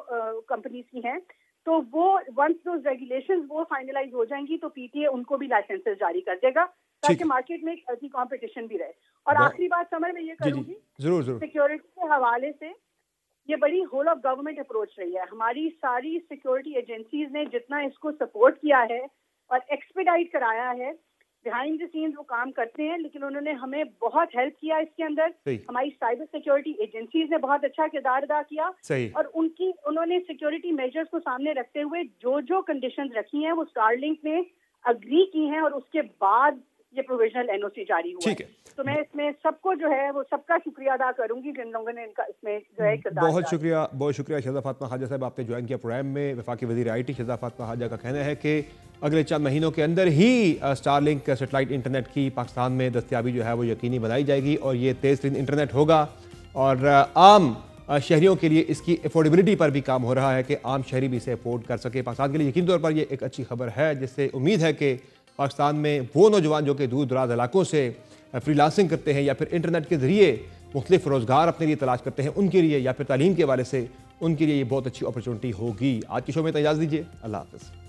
कंपनीज की हैं। तो वो वंस दोज रेगुलेशंस वो फाइनलाइज हो जाएंगी तो पीटीए उनको भी लाइसेंसेस जारी कर देगा ताकि मार्केट में एक हेल्थी कंपटीशन भी रहे। और आखिरी बात समर में ये करूंगी, सिक्योरिटी के हवाले से ये बड़ी होल ऑफ गवर्नमेंट अप्रोच रही है। हमारी सारी सिक्योरिटी एजेंसीज ने जितना इसको सपोर्ट किया है और एक्सपेडाइट कराया है, बिहाइंड द सीन्स वो काम करते हैं, लेकिन उन्होंने हमें बहुत हेल्प किया इसके अंदर। सही। हमारी साइबर सिक्योरिटी एजेंसीज ने बहुत अच्छा किरदार अदा किया। सही। और उन्होंने सिक्योरिटी मेजर्स को सामने रखते हुए जो कंडीशंस रखी हैं वो स्टारलिंक ने अग्री की हैं, और उसके बाद ये प्रोविजनल एनओसी जारी हुआ ठीक है। है। तो मैं इसमें सबको जो है वो सबका शुक्रिया अदा करूंगी जिन लोगों ने इनका इसमें जो है किरदार बहुत अदा शुक्रिया शहज़ा फातिमा खाजा साहब, आपने ज्वाइन किया प्रोग्राम में। वफाकी वज़ीर IT शहज़ा फातिमा खाजा का कहना है कि अगले चंद महीनों के अंदर ही स्टारलिंक सेटेलाइट इंटरनेट की पाकिस्तान में दस्तयाबी जो है वो यकीनी बनाई जाएगी, और ये तेज़ तरीन इंटरनेट होगा, और आम शहरियों के लिए इसकी अफोर्डेबिलिटी पर भी काम हो रहा है कि आम शहरी भी इसे अफोर्ड कर सके। पाकिस्तान के लिए यकीनी तौर पर ये एक अच्छी खबर है, जिससे उम्मीद है कि पाकिस्तान में वो नौजवान जो कि दूर दराज इलाकों से फ्रीलांसिंग करते हैं या फिर इंटरनेट के ज़रिए मुख्तलिफ रोज़गार अपने लिए तलाश करते हैं, उनके लिए या फिर तालीम के हवाले से उनके लिए ये बहुत अच्छी अपॉर्चुनिटी होगी। आज के शो में तो इजाज़त दीजिए, अल्लाह हाफ़िज़।